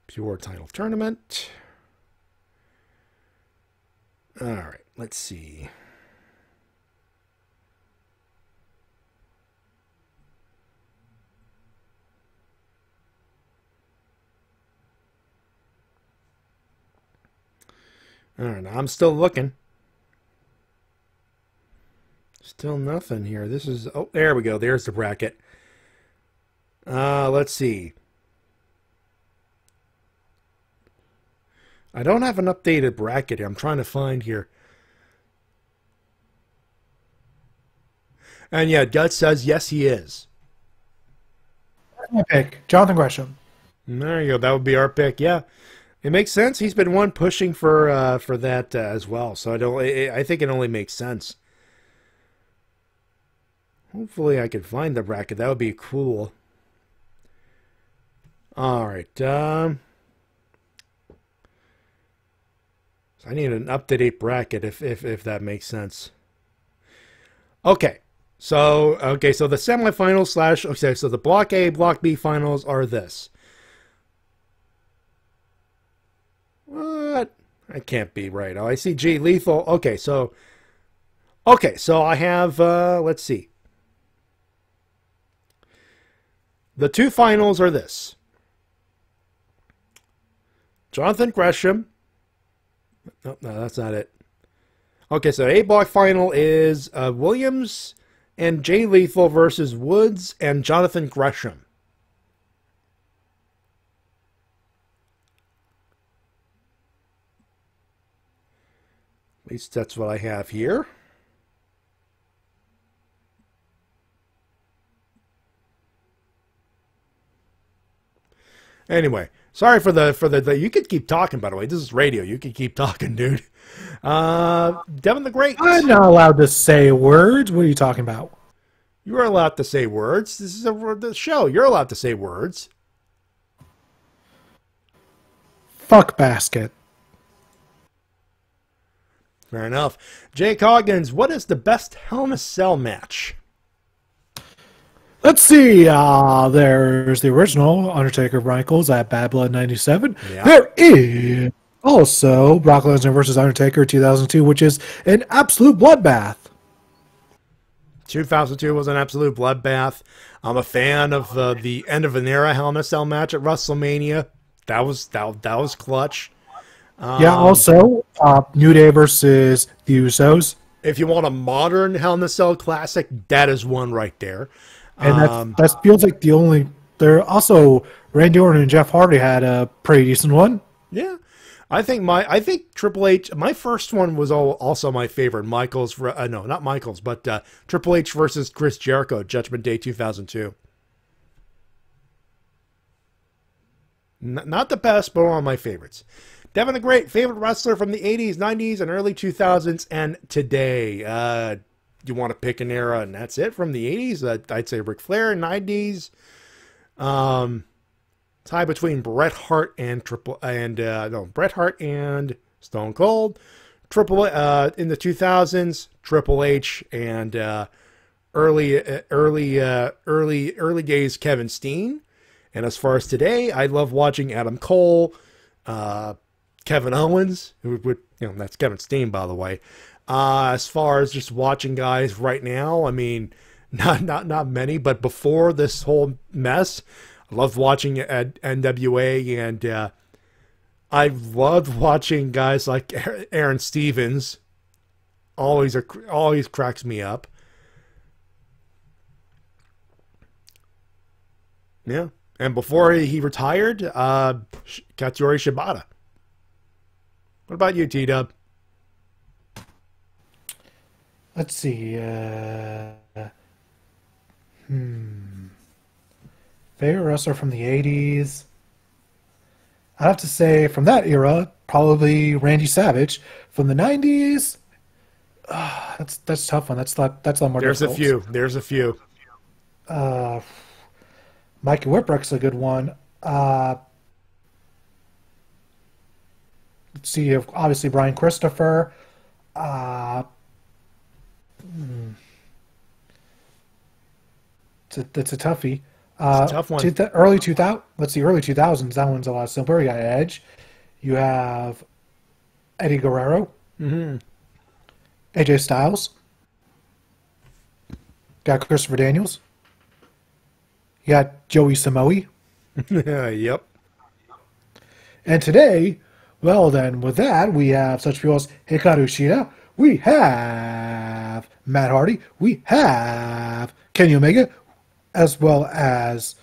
Pure title tournament. All right, let's see. All right, I'm still looking. Still nothing here. This is, oh, there we go. There's the bracket. Let's see. I don't have an updated bracket here. I'm trying to find here. And yeah, Guts says yes, he is. That's my pick, Jonathan Gresham. There you go. That would be our pick. Yeah, it makes sense. He's been one pushing for that as well. So I think it only makes sense. Hopefully, I can find the bracket. That would be cool. All right. So I need an up-to-date bracket if that makes sense. Okay. So the semifinals / so the Block A, Block B finals are this. What? That can't be right. Oh, I see G Lethal. Okay, so I have let's see. The two finals are this. Jonathan Gresham. No, that's not it. Okay, so A block final is Williams and Jay Lethal versus Woods and Jonathan Gresham. At least that's what I have here. Anyway, sorry for the you could keep talking, by the way. This is radio. You can keep talking, dude. Devin the Great. I'm not allowed to say words. What are you talking about? You are allowed to say words. This is the show. You're allowed to say words. Fuck basket. Fair enough. Jake Hoggins, what is the best Hell in a Cell match? Let's see. There's the original Undertaker Michaels at Bad Blood 97. Yeah. There is also Brock Lesnar versus Undertaker 2002, which is an absolute bloodbath. 2002 was an absolute bloodbath. I'm a fan of the end of an era Hell in a Cell match at WrestleMania. That was clutch. Yeah. Also, New Day versus the Usos. If you want a modern Hell in a Cell classic, that is one right there. And that feels like the only. There also Randy Orton and Jeff Hardy had a pretty decent one. Yeah, I think Triple H. My first one was also my favorite. Michaels, no, not Michaels, but Triple H versus Chris Jericho, Judgment Day 2002. Not the best, but one of my favorites. Devin the Great, favorite wrestler from the 80s, 90s, and early 2000s, and today. You want to pick an era, and that's it from the 80s. I'd say Ric Flair, 90s. Tie between Bret Hart and Bret Hart and Stone Cold. In the 2000s, Triple H and early days Kevin Steen. And as far as today, I love watching Adam Cole, Kevin Owens, that's Kevin Steen, by the way. As far as just watching guys right now, I mean, not many, but before this whole mess, I loved watching NWA, and I loved watching guys like Aaron Stevens. Always cracks me up. Yeah. And before he retired, Katsuyori Shibata. What about you, T-Dub? Let's see. Favorite wrestler from the 80s? I'd have to say from that era, probably Randy Savage. From the 90s, that's a tough one. That's a lot more difficult. There's a few. Mikey Whipwreck's a good one. Let's see, obviously Brian Christopher. That's a toughie. It's a tough one. Early 2000. Let's see, early 2000s. That one's a lot simpler. You got Edge. You have Eddie Guerrero. Mm-hmm. AJ Styles. Got Christopher Daniels. You got Joey Samoa. Yep. And today, well then, with that, we have such people as Hikaru Shida. We have Matt Hardy. We have Kenny Omega, as well as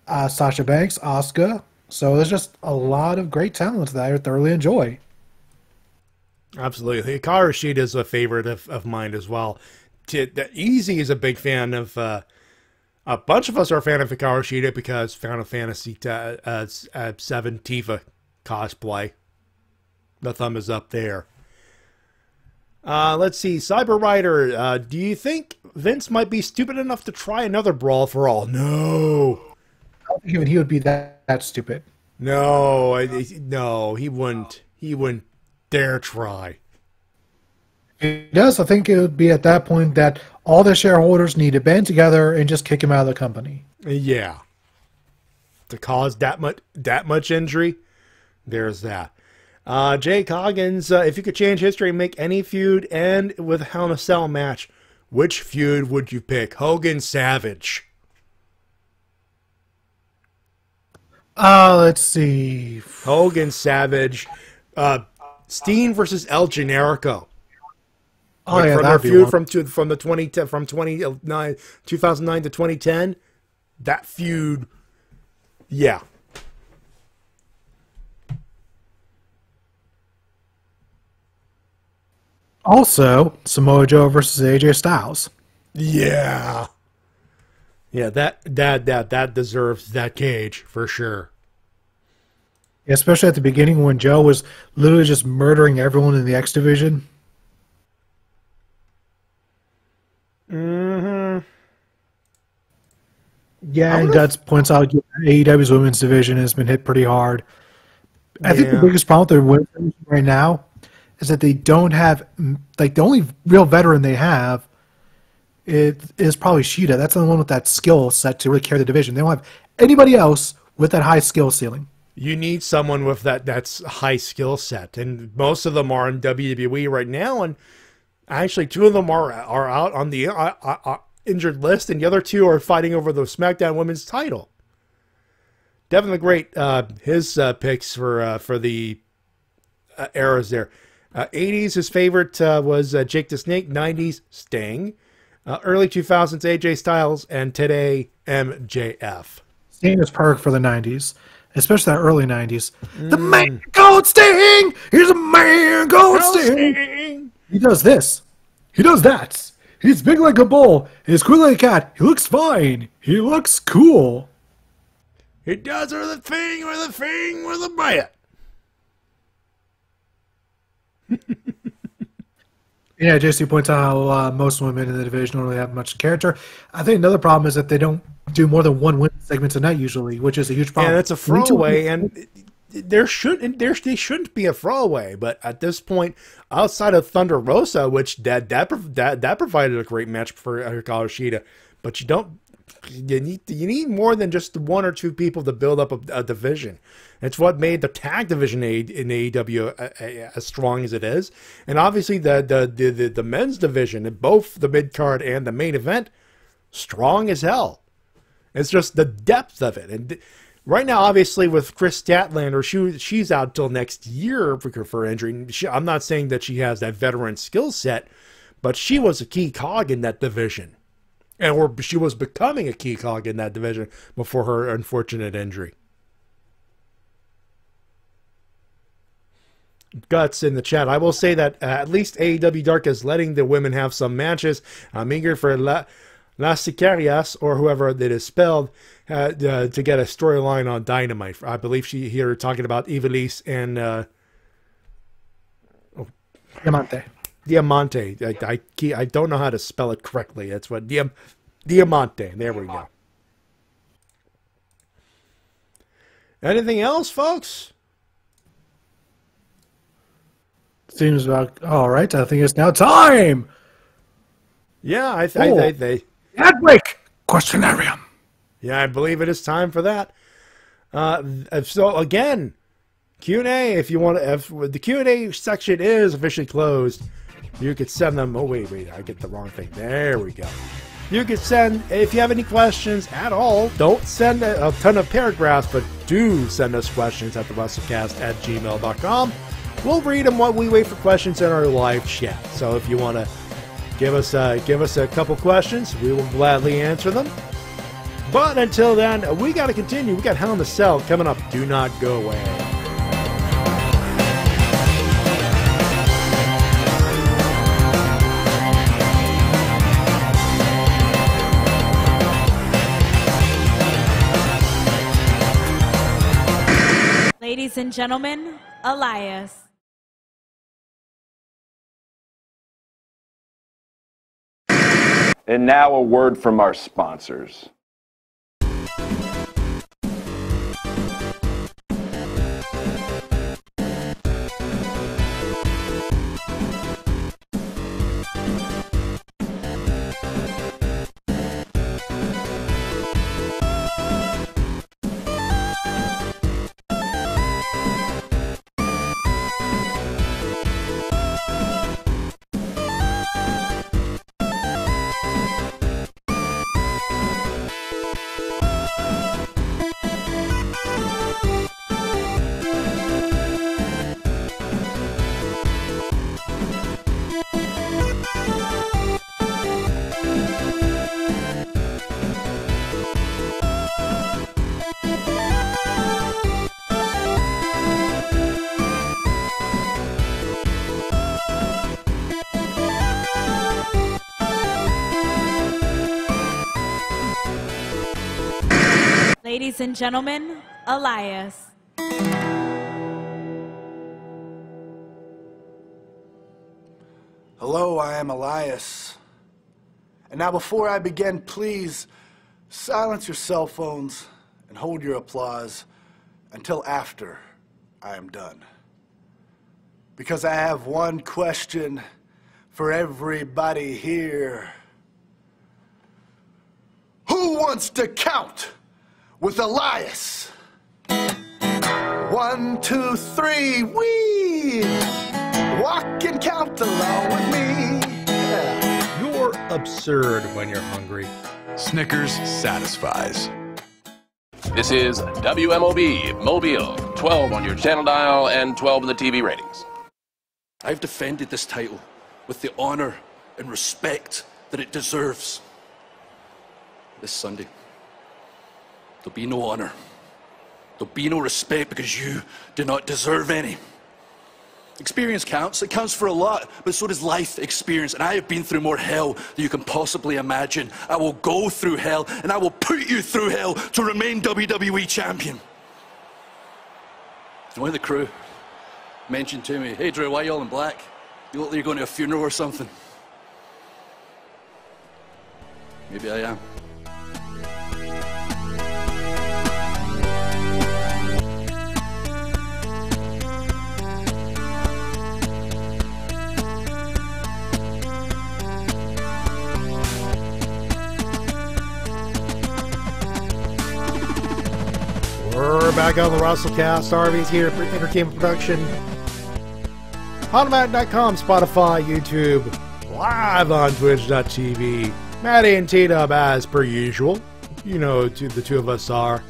Sasha Banks, Asuka. So there's just a lot of great talent that I thoroughly enjoy. Absolutely. Hikaru Shida is a favorite of mine as well. Easy is a big fan of... a bunch of us are a fan of Hikaru Shida because Final Fantasy 7 Tifa cosplay. The thumb is up there. Let's see. Cyber Rider, do you think Vince might be stupid enough to try another Brawl for All? No. I don't think even he would be that stupid. No, no, he wouldn't. He wouldn't dare try. If he does, I think it would be at that point that all the shareholders need to band together and just kick him out of the company. Yeah. To cause that much injury, there's that. Jay Coggins, if you could change history and make any feud end with a Hell in a Cell match, which feud would you pick? Hogan Savage. Let's see. Hogan Savage. Steen versus El Generico. Oh, yeah, from their that'd be feud one. from 2009 to 2010. That feud, yeah. Also, Samoa Joe versus AJ Styles. Yeah. Yeah, that deserves that cage for sure. Especially at the beginning when Joe was literally just murdering everyone in the X division. Mm-hmm. Yeah, and Guts points out AEW's women's division has been hit pretty hard. I think the biggest problem with their women's division right now is that they don't have, like, the only real veteran they have is probably Shida. That's the only one with that skill set to really carry the division. They don't have anybody else with that high skill ceiling. You need someone with that's high skill set, and most of them are in WWE right now, and actually 2 of them are out on the injured list, and the other 2 are fighting over the SmackDown Women's title. Definitely great his picks for the eras there. 80s, his favorite was Jake the Snake. 90s, Sting. Early 2000s, AJ Styles. And today, MJF. Sting is perfect for the 90s, especially that early 90s. The man called Sting! He's a man called Sting! He does this. He does that. He's big like a bull. He's cool like a cat. He looks fine. He looks cool. He does her the thing with a bat. Yeah, JC points out how most women in the division don't really have much character. I think another problem is that they don't do more than one women's segment a night usually, which is a huge problem. Yeah, that's a throwaway, and they shouldn't be a throwaway. But at this point, outside of Thunder Rosa, which that provided a great match for Hikaru Shida, but you need more than just 1 or 2 people to build up a division. It's what made the tag division in AEW as strong as it is, and obviously the men's division, in both the mid card and the main event, strong as hell. It's just the depth of it. And right now, obviously, with Chris Statlander, she's out till next year for injury. I'm not saying that she has that veteran skill set, but she was a key cog in that division. or she was becoming a key cog in that division before her unfortunate injury. Guts in the chat. I will say that at least AEW Dark is letting the women have some matches. I'm eager for Las Sicarias, or whoever it is spelled, to get a storyline on Dynamite. I believe she here talking about Ivelisse and Diamante. I don't know how to spell it correctly. That's what Diamante. There we go. Anything else, folks? Seems about all right. I think it's now time. Yeah, ad break questionarium. Yeah, I believe it is time for that. So again, Q&A. If you want to, if the Q&A section is officially closed, you could send them. Oh wait, I get the wrong thing. There we go. You could send, if you have any questions at all. Don't send a ton of paragraphs, but do send us questions at thewrestlecast@gmail.com. We'll read them while we wait for questions in our live chat. So if you want to give us a couple questions, we will gladly answer them. But until then, we got to continue. We got Hell in a Cell coming up. Do not go away. Ladies and gentlemen, Elias. And now a word from our sponsors. Ladies and gentlemen, Elias. Hello, I am Elias. And now before I begin, please silence your cell phones and hold your applause until after I am done. Because I have one question for everybody here. Who wants to count with Elias? 1, 2, 3, wee! Walk and count along with me. Yeah. You're absurd when you're hungry. Snickers satisfies. This is WMOB Mobile, 12 on your channel dial and 12 in the TV ratings. I've defended this title with the honor and respect that it deserves. This Sunday, there'll be no honor. There'll be no respect because you do not deserve any. Experience counts. It counts for a lot, but so does life experience. And I have been through more hell than you can possibly imagine. I will go through hell, and I will put you through hell to remain WWE champion. One of the crew mentioned to me, "Hey Drew, why are you all in black? You look like you're going to a funeral or something." Maybe I am. We're back on the Wrestle Cast. RV's here for Entertainment Production. Automatic.com, Spotify, YouTube, live on Twitch.tv. Matty and TWK as per usual. You know who the two of us are.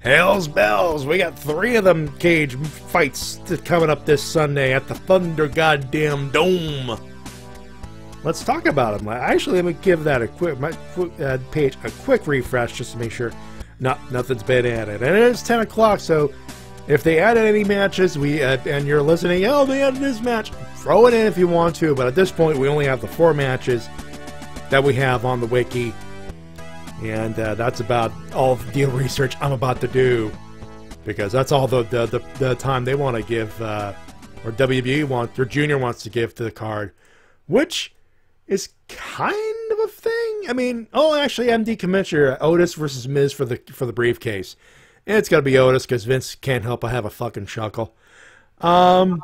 Hell's Bells. We got 3 of them cage fights coming up this Sunday at the Thunder Goddamn Dome. let's talk about them. Actually, let me give that a quick page a quick refresh just to make sure nothing's been added. And it is 10 o'clock, so if they added any matches, and you're listening, oh, they added this match, throw it in if you want to. But at this point, we only have the 4 matches that we have on the wiki, and that's about all the research I'm about to do, because that's all the time they want to give, or WWE wants, or Junior wants to give to the card, which is kind of a thing. I mean, actually, MD Commissioner, Otis versus Miz for the briefcase. And it's got to be Otis because Vince can't help but have a fucking chuckle. Oh,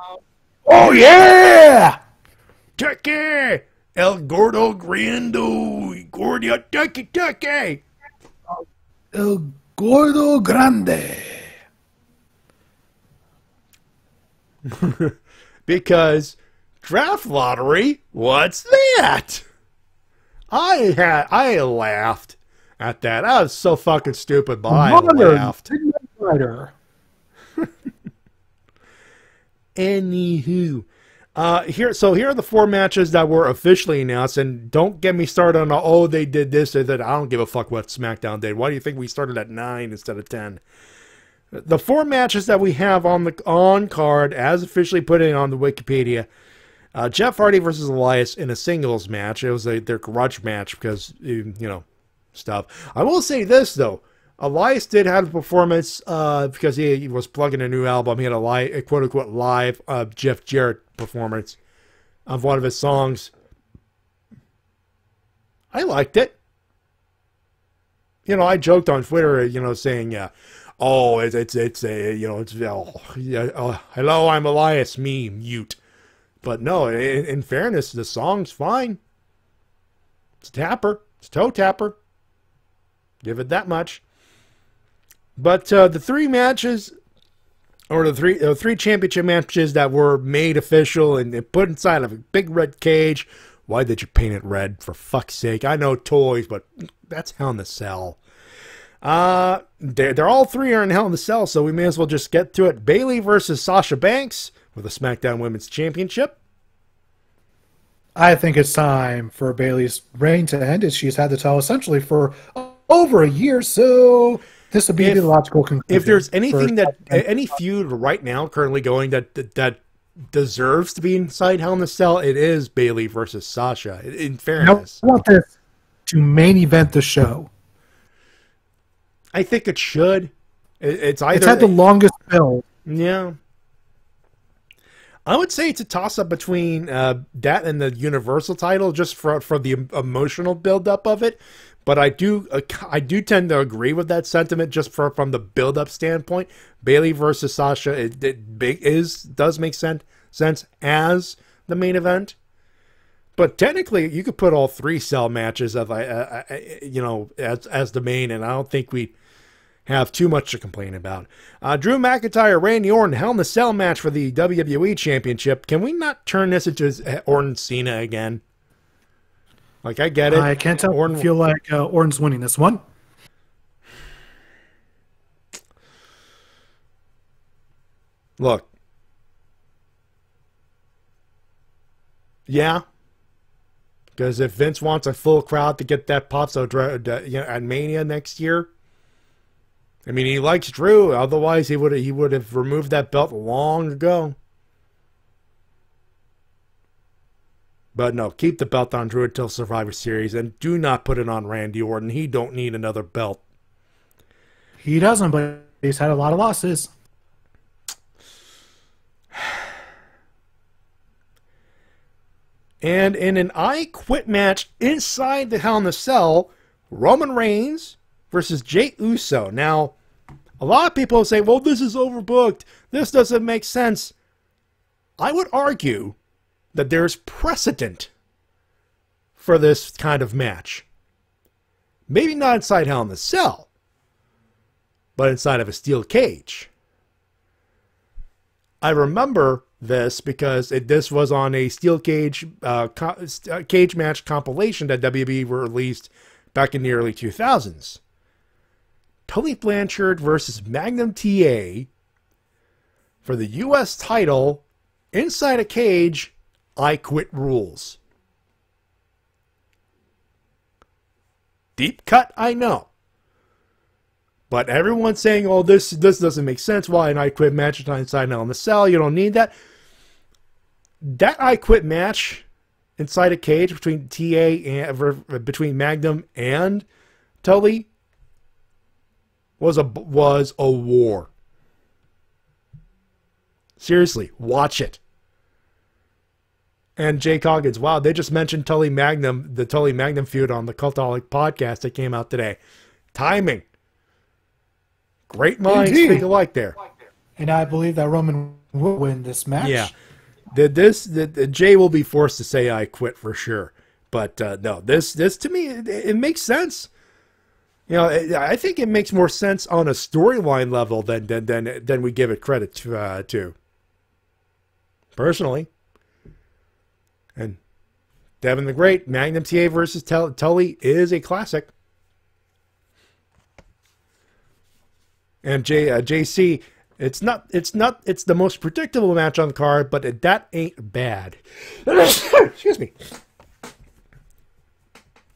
yeah! Turkey! El Gordo Grande! Gordo Turkey! El Gordo Grande. Because draft lottery, what's that? I laughed at that. I was so fucking stupid, but I laughed. Anywho, here are the 4 matches that were officially announced, and don't get me started on they did this or that. I don't give a fuck what SmackDown did. Why do you think we started at 9 instead of 10? The 4 matches that we have on card, as officially put in on the Wikipedia. Jeff Hardy versus Elias in a singles match. It was their grudge match because, stuff. I will say this, though. Elias did have a performance because he was plugging a new album. He had a quote-unquote live Jeff Jarrett performance of one of his songs. I liked it. I joked on Twitter, saying, hello, I'm Elias, me, mute. But no, in fairness, the song's fine. It's a tapper. It's a toe tapper. Give it that much. But the 3 matches, or the three championship matches that were made official and put inside of a big red cage. Why did you paint it red, for fuck's sake? I know toys, but that's Hell in the Cell. They're all 3 are in Hell in the Cell, so we may as well just get to it. Bayley versus Sasha Banks for the SmackDown Women's Championship. I think it's time for Bayley's reign to end, as she's had the title essentially for over a year, so this would be the logical conclusion. If there's anything any feud right now currently going that deserves to be inside Hell in the Cell, it is Bayley versus Sasha, in fairness. I want this to main event the show. I think it should. It's had the longest build. Yeah. I would say it's a toss-up between that and the Universal title, just for the emotional build-up of it. But I do tend to agree with that sentiment, just from the build-up standpoint. Bayley versus Sasha does make sense as the main event. But technically, you could put all 3 cell matches as the main, and I don't think we have too much to complain about. Drew McIntyre, Randy Orton, Hell in the Cell match for the WWE Championship. Can we not turn this into Orton Cena again? Like, I get it. I can't tell. I feel like Orton's winning this one. Look. Yeah. Because if Vince wants a full crowd to get that pop at Mania next year, I mean, he likes Drew. Otherwise, he would have removed that belt long ago. But no, keep the belt on Drew until Survivor Series, and do not put it on Randy Orton. He don't need another belt. He doesn't, but he's had a lot of losses. And in an I Quit match inside the Hell in the Cell, Roman Reigns versus Jey Uso. Now, a lot of people say, well, this is overbooked. This doesn't make sense. I would argue that there's precedent for this kind of match. Maybe not inside Hell in the Cell, but inside of a steel cage. I remember this because this was on a steel cage cage match compilation that WWE released back in the early 2000s. Tully Blanchard versus Magnum TA for the U.S. title inside a cage. I Quit rules. Deep cut, I know. But everyone's saying, oh, this doesn't make sense. Why an I Quit match inside Hell in a Cell? You don't need that. That I Quit match inside a cage between between Magnum and Tully was a war. Seriously, watch it. And Jay Coggins, wow, they just mentioned the Tully Magnum feud on the Cultaholic podcast that came out today. Timing. Great minds think alike there. And I believe that Roman will win this match. Yeah. Jay will be forced to say I quit for sure. But no, this to me, it makes sense. You know, I think it makes more sense on a storyline level than we give it credit to. Personally. And Devin the Great, Magnum TA versus Tully is a classic. And JC, it's the most predictable match on the card, but that ain't bad. Excuse me.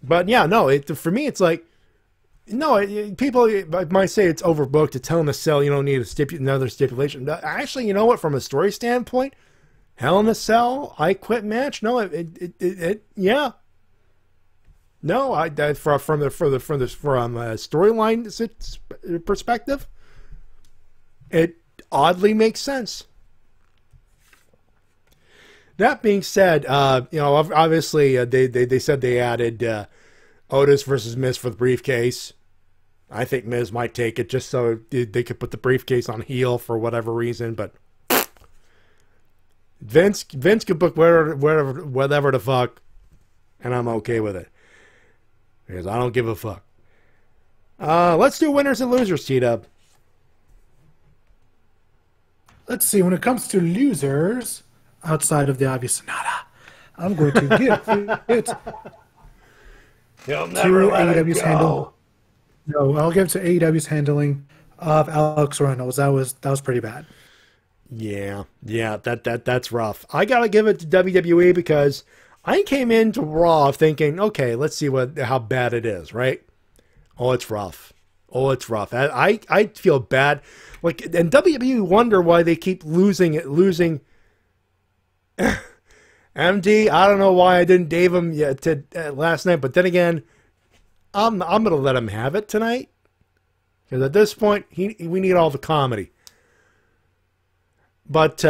But yeah, no, for me, it's like, no, people might say it's overbooked to Hell in a Cell. You don't need another stipulation. Actually, you know what? From a story standpoint, Hell in a Cell, I Quit match. No, yeah. No, from a storyline perspective, it oddly makes sense. That being said, you know, obviously they said they added Otis versus Miz for the briefcase. I think Miz might take it just so they could put the briefcase on heel for whatever reason, but Vince could book whatever the fuck, and I'm okay with it because I don't give a fuck. Let's do winners and losers, T-Dub. Let's see. When it comes to losers, outside of the obvious Sonata, I'm going to give it to AEW's handle. No, I'll give it to AEW's handling of Alex Reynolds. That was pretty bad. Yeah, that's rough. I gotta give it to WWE because I came into Raw thinking, okay, let's see how bad it is, right? Oh, it's rough. I feel bad. Like, and WWE wonder why they keep losing. MD, I don't know why I didn't dave him last night, but then again, I'm gonna let him have it tonight because at this point we need all the comedy. But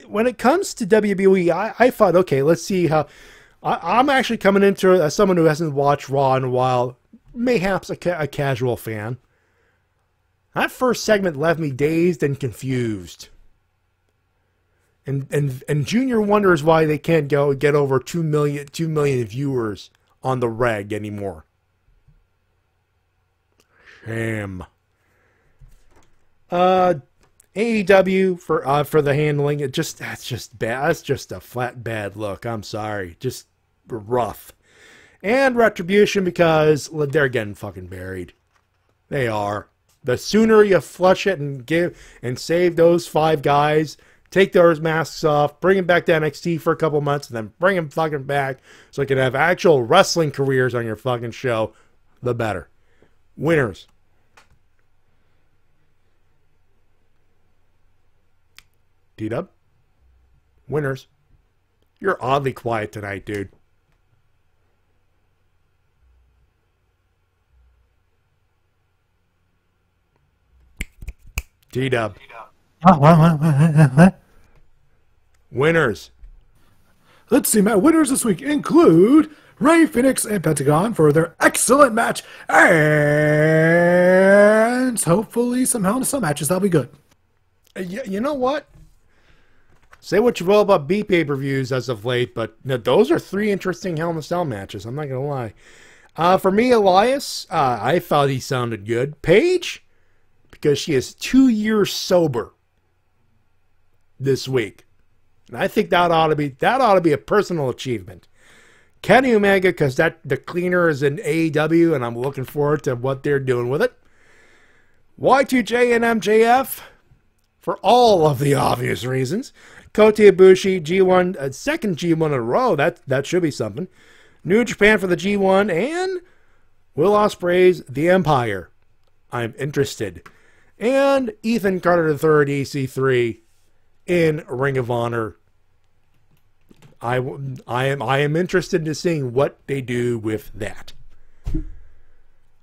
when it comes to WWE, I thought, okay, let's see how. I'm actually coming into as someone who hasn't watched Raw in a while, mayhaps a casual fan. That first segment left me dazed and confused. And Junior wonders why they can't get over 2 million viewers on the reg anymore. Shame. AEW for the handling, that's just bad. That's just a flat bad look. I'm sorry, just rough. And Retribution because they're getting fucking buried. They are. The sooner you flush it and save those 5 guys, take those masks off, bring them back to NXT for a couple months, and then bring them fucking back so you can have actual wrestling careers on your fucking show, the better. Winners. D-Dub? Winners. You're oddly quiet tonight, dude. D-Dub. Winners. Let's see, my winners this week include Rey Fenix and Pentagon for their excellent match, and hopefully some Hell in a Cell matches. That'll be good. You know what? Say what you will about B pay-per-views as of late, but those are 3 interesting Hell in a Cell matches. I'm not going to lie. For me, Elias, I thought he sounded good. Paige, because she is 2 years sober this week. And I think that ought to be a personal achievement. Kenny Omega, because the cleaner is in AEW, and I'm looking forward to what they're doing with it. Y2J and MJF, for all of the obvious reasons. Kota Ibushi, G1, second G1 in a row. That should be something. New Japan for the G1, and Will Ospreay's The Empire. I'm interested. And Ethan Carter III, EC3 in Ring of Honor. I am interested in seeing what they do with that.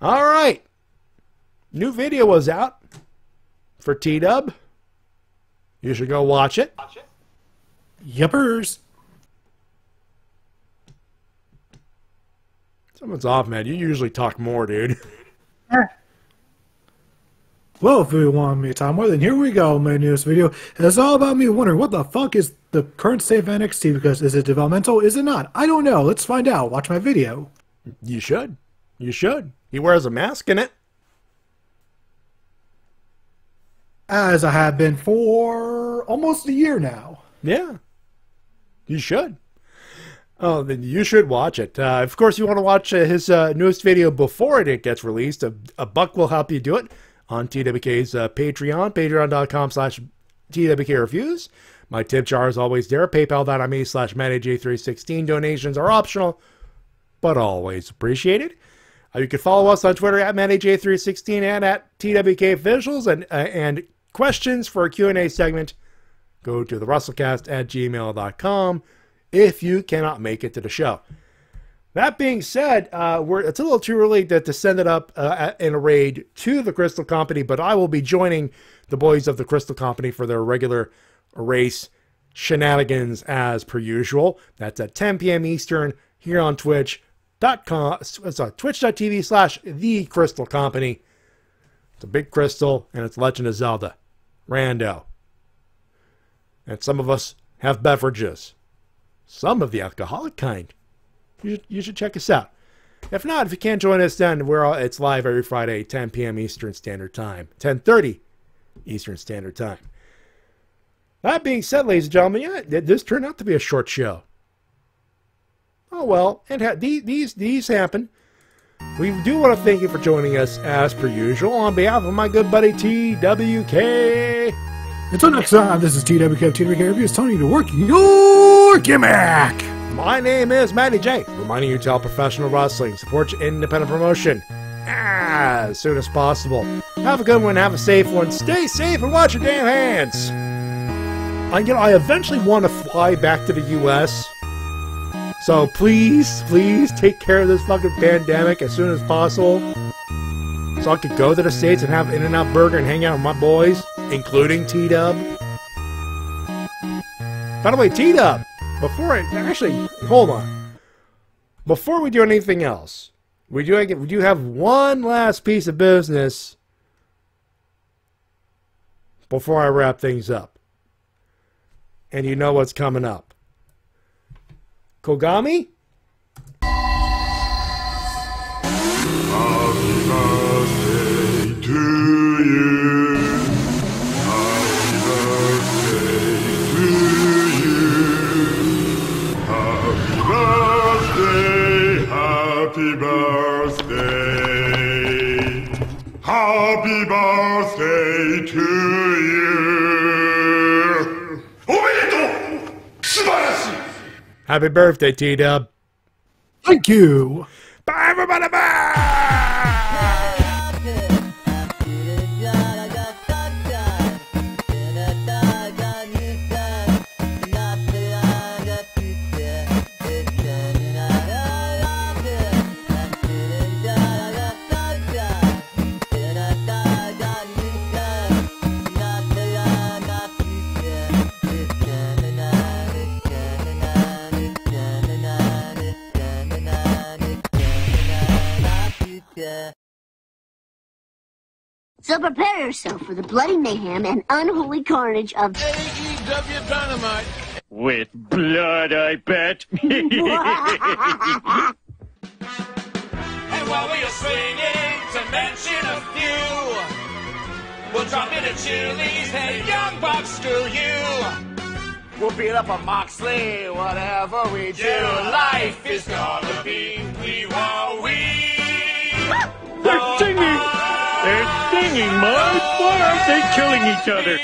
All right. New video was out for T-Dub. You should go watch it. Yuppers. Someone's off, man. You usually talk more, dude. Well, if you want me to talk more, then here we go. My newest video is all about me wondering what the fuck is the current state of NXT, because is it developmental? Is it not? I don't know. Let's find out. Watch my video. You should. You should. He wears a mask in it. As I have been for almost a year now. Yeah. You should. Oh, then you should watch it. Of course, you want to watch his newest video before it gets released. A buck will help you do it on TWK's Patreon, patreon.com/TWK Reviews. My tip jar is always there, paypal.me/MattyJ316. Donations are optional, but always appreciated. You can follow us on Twitter at MattyJ316 and at TWK Officials. And questions for a Q&A segment, go to the WrestleCast@gmail.com if you cannot make it to the show. That being said, it's a little too early to send it up in a raid to the Crystal Company, but I will be joining the boys of the Crystal Company for their regular race shenanigans as per usual. That's at 10 p.m. Eastern here on twitch.tv/The Crystal Company. It's a big crystal, and it's Legend of Zelda. Rando. And some of us have beverages. Some of the alcoholic kind. You should check us out. If not, if you can't join us, then it's live every Friday, 10 p.m. Eastern Standard Time. 10:30 Eastern Standard Time. That being said, ladies and gentlemen, this turned out to be a short show. Oh well, these happen. We do want to thank you for joining us as per usual on behalf of my good buddy TWK. Until next time, this is TWK of TWK Reviews telling you to work your gimmick. My name is Matty Jay, reminding you to tell professional wrestling, support your independent promotion as soon as possible. Have a good one, have a safe one, stay safe, and watch your damn hands. I eventually want to fly back to the U.S., so please take care of this fucking pandemic as soon as possible, so I could go to the States and have In-N-Out Burger and hang out with my boys, including T-Dub. By the way, T-Dub, hold on. Before we do anything else, we do have one last piece of business before I wrap things up. And you know what's coming up. Kogami? Happy birthday to you. Happy birthday to you. Happy birthday. Happy birthday to you. Happy birthday, T-Dub. Thank you. Bye, everybody. Bye. So prepare yourself for the bloody mayhem and unholy carnage of AEW Dynamite. With blood, I bet. And while we are swinging, to mention a few, we'll drop in a Chili's, hey, Young Bucks, screw you. We'll beat up a Moxley, whatever we do. Life is gonna be wee-wah-wee. They're singing! They're singing, Mud! Why aren't they killing each other?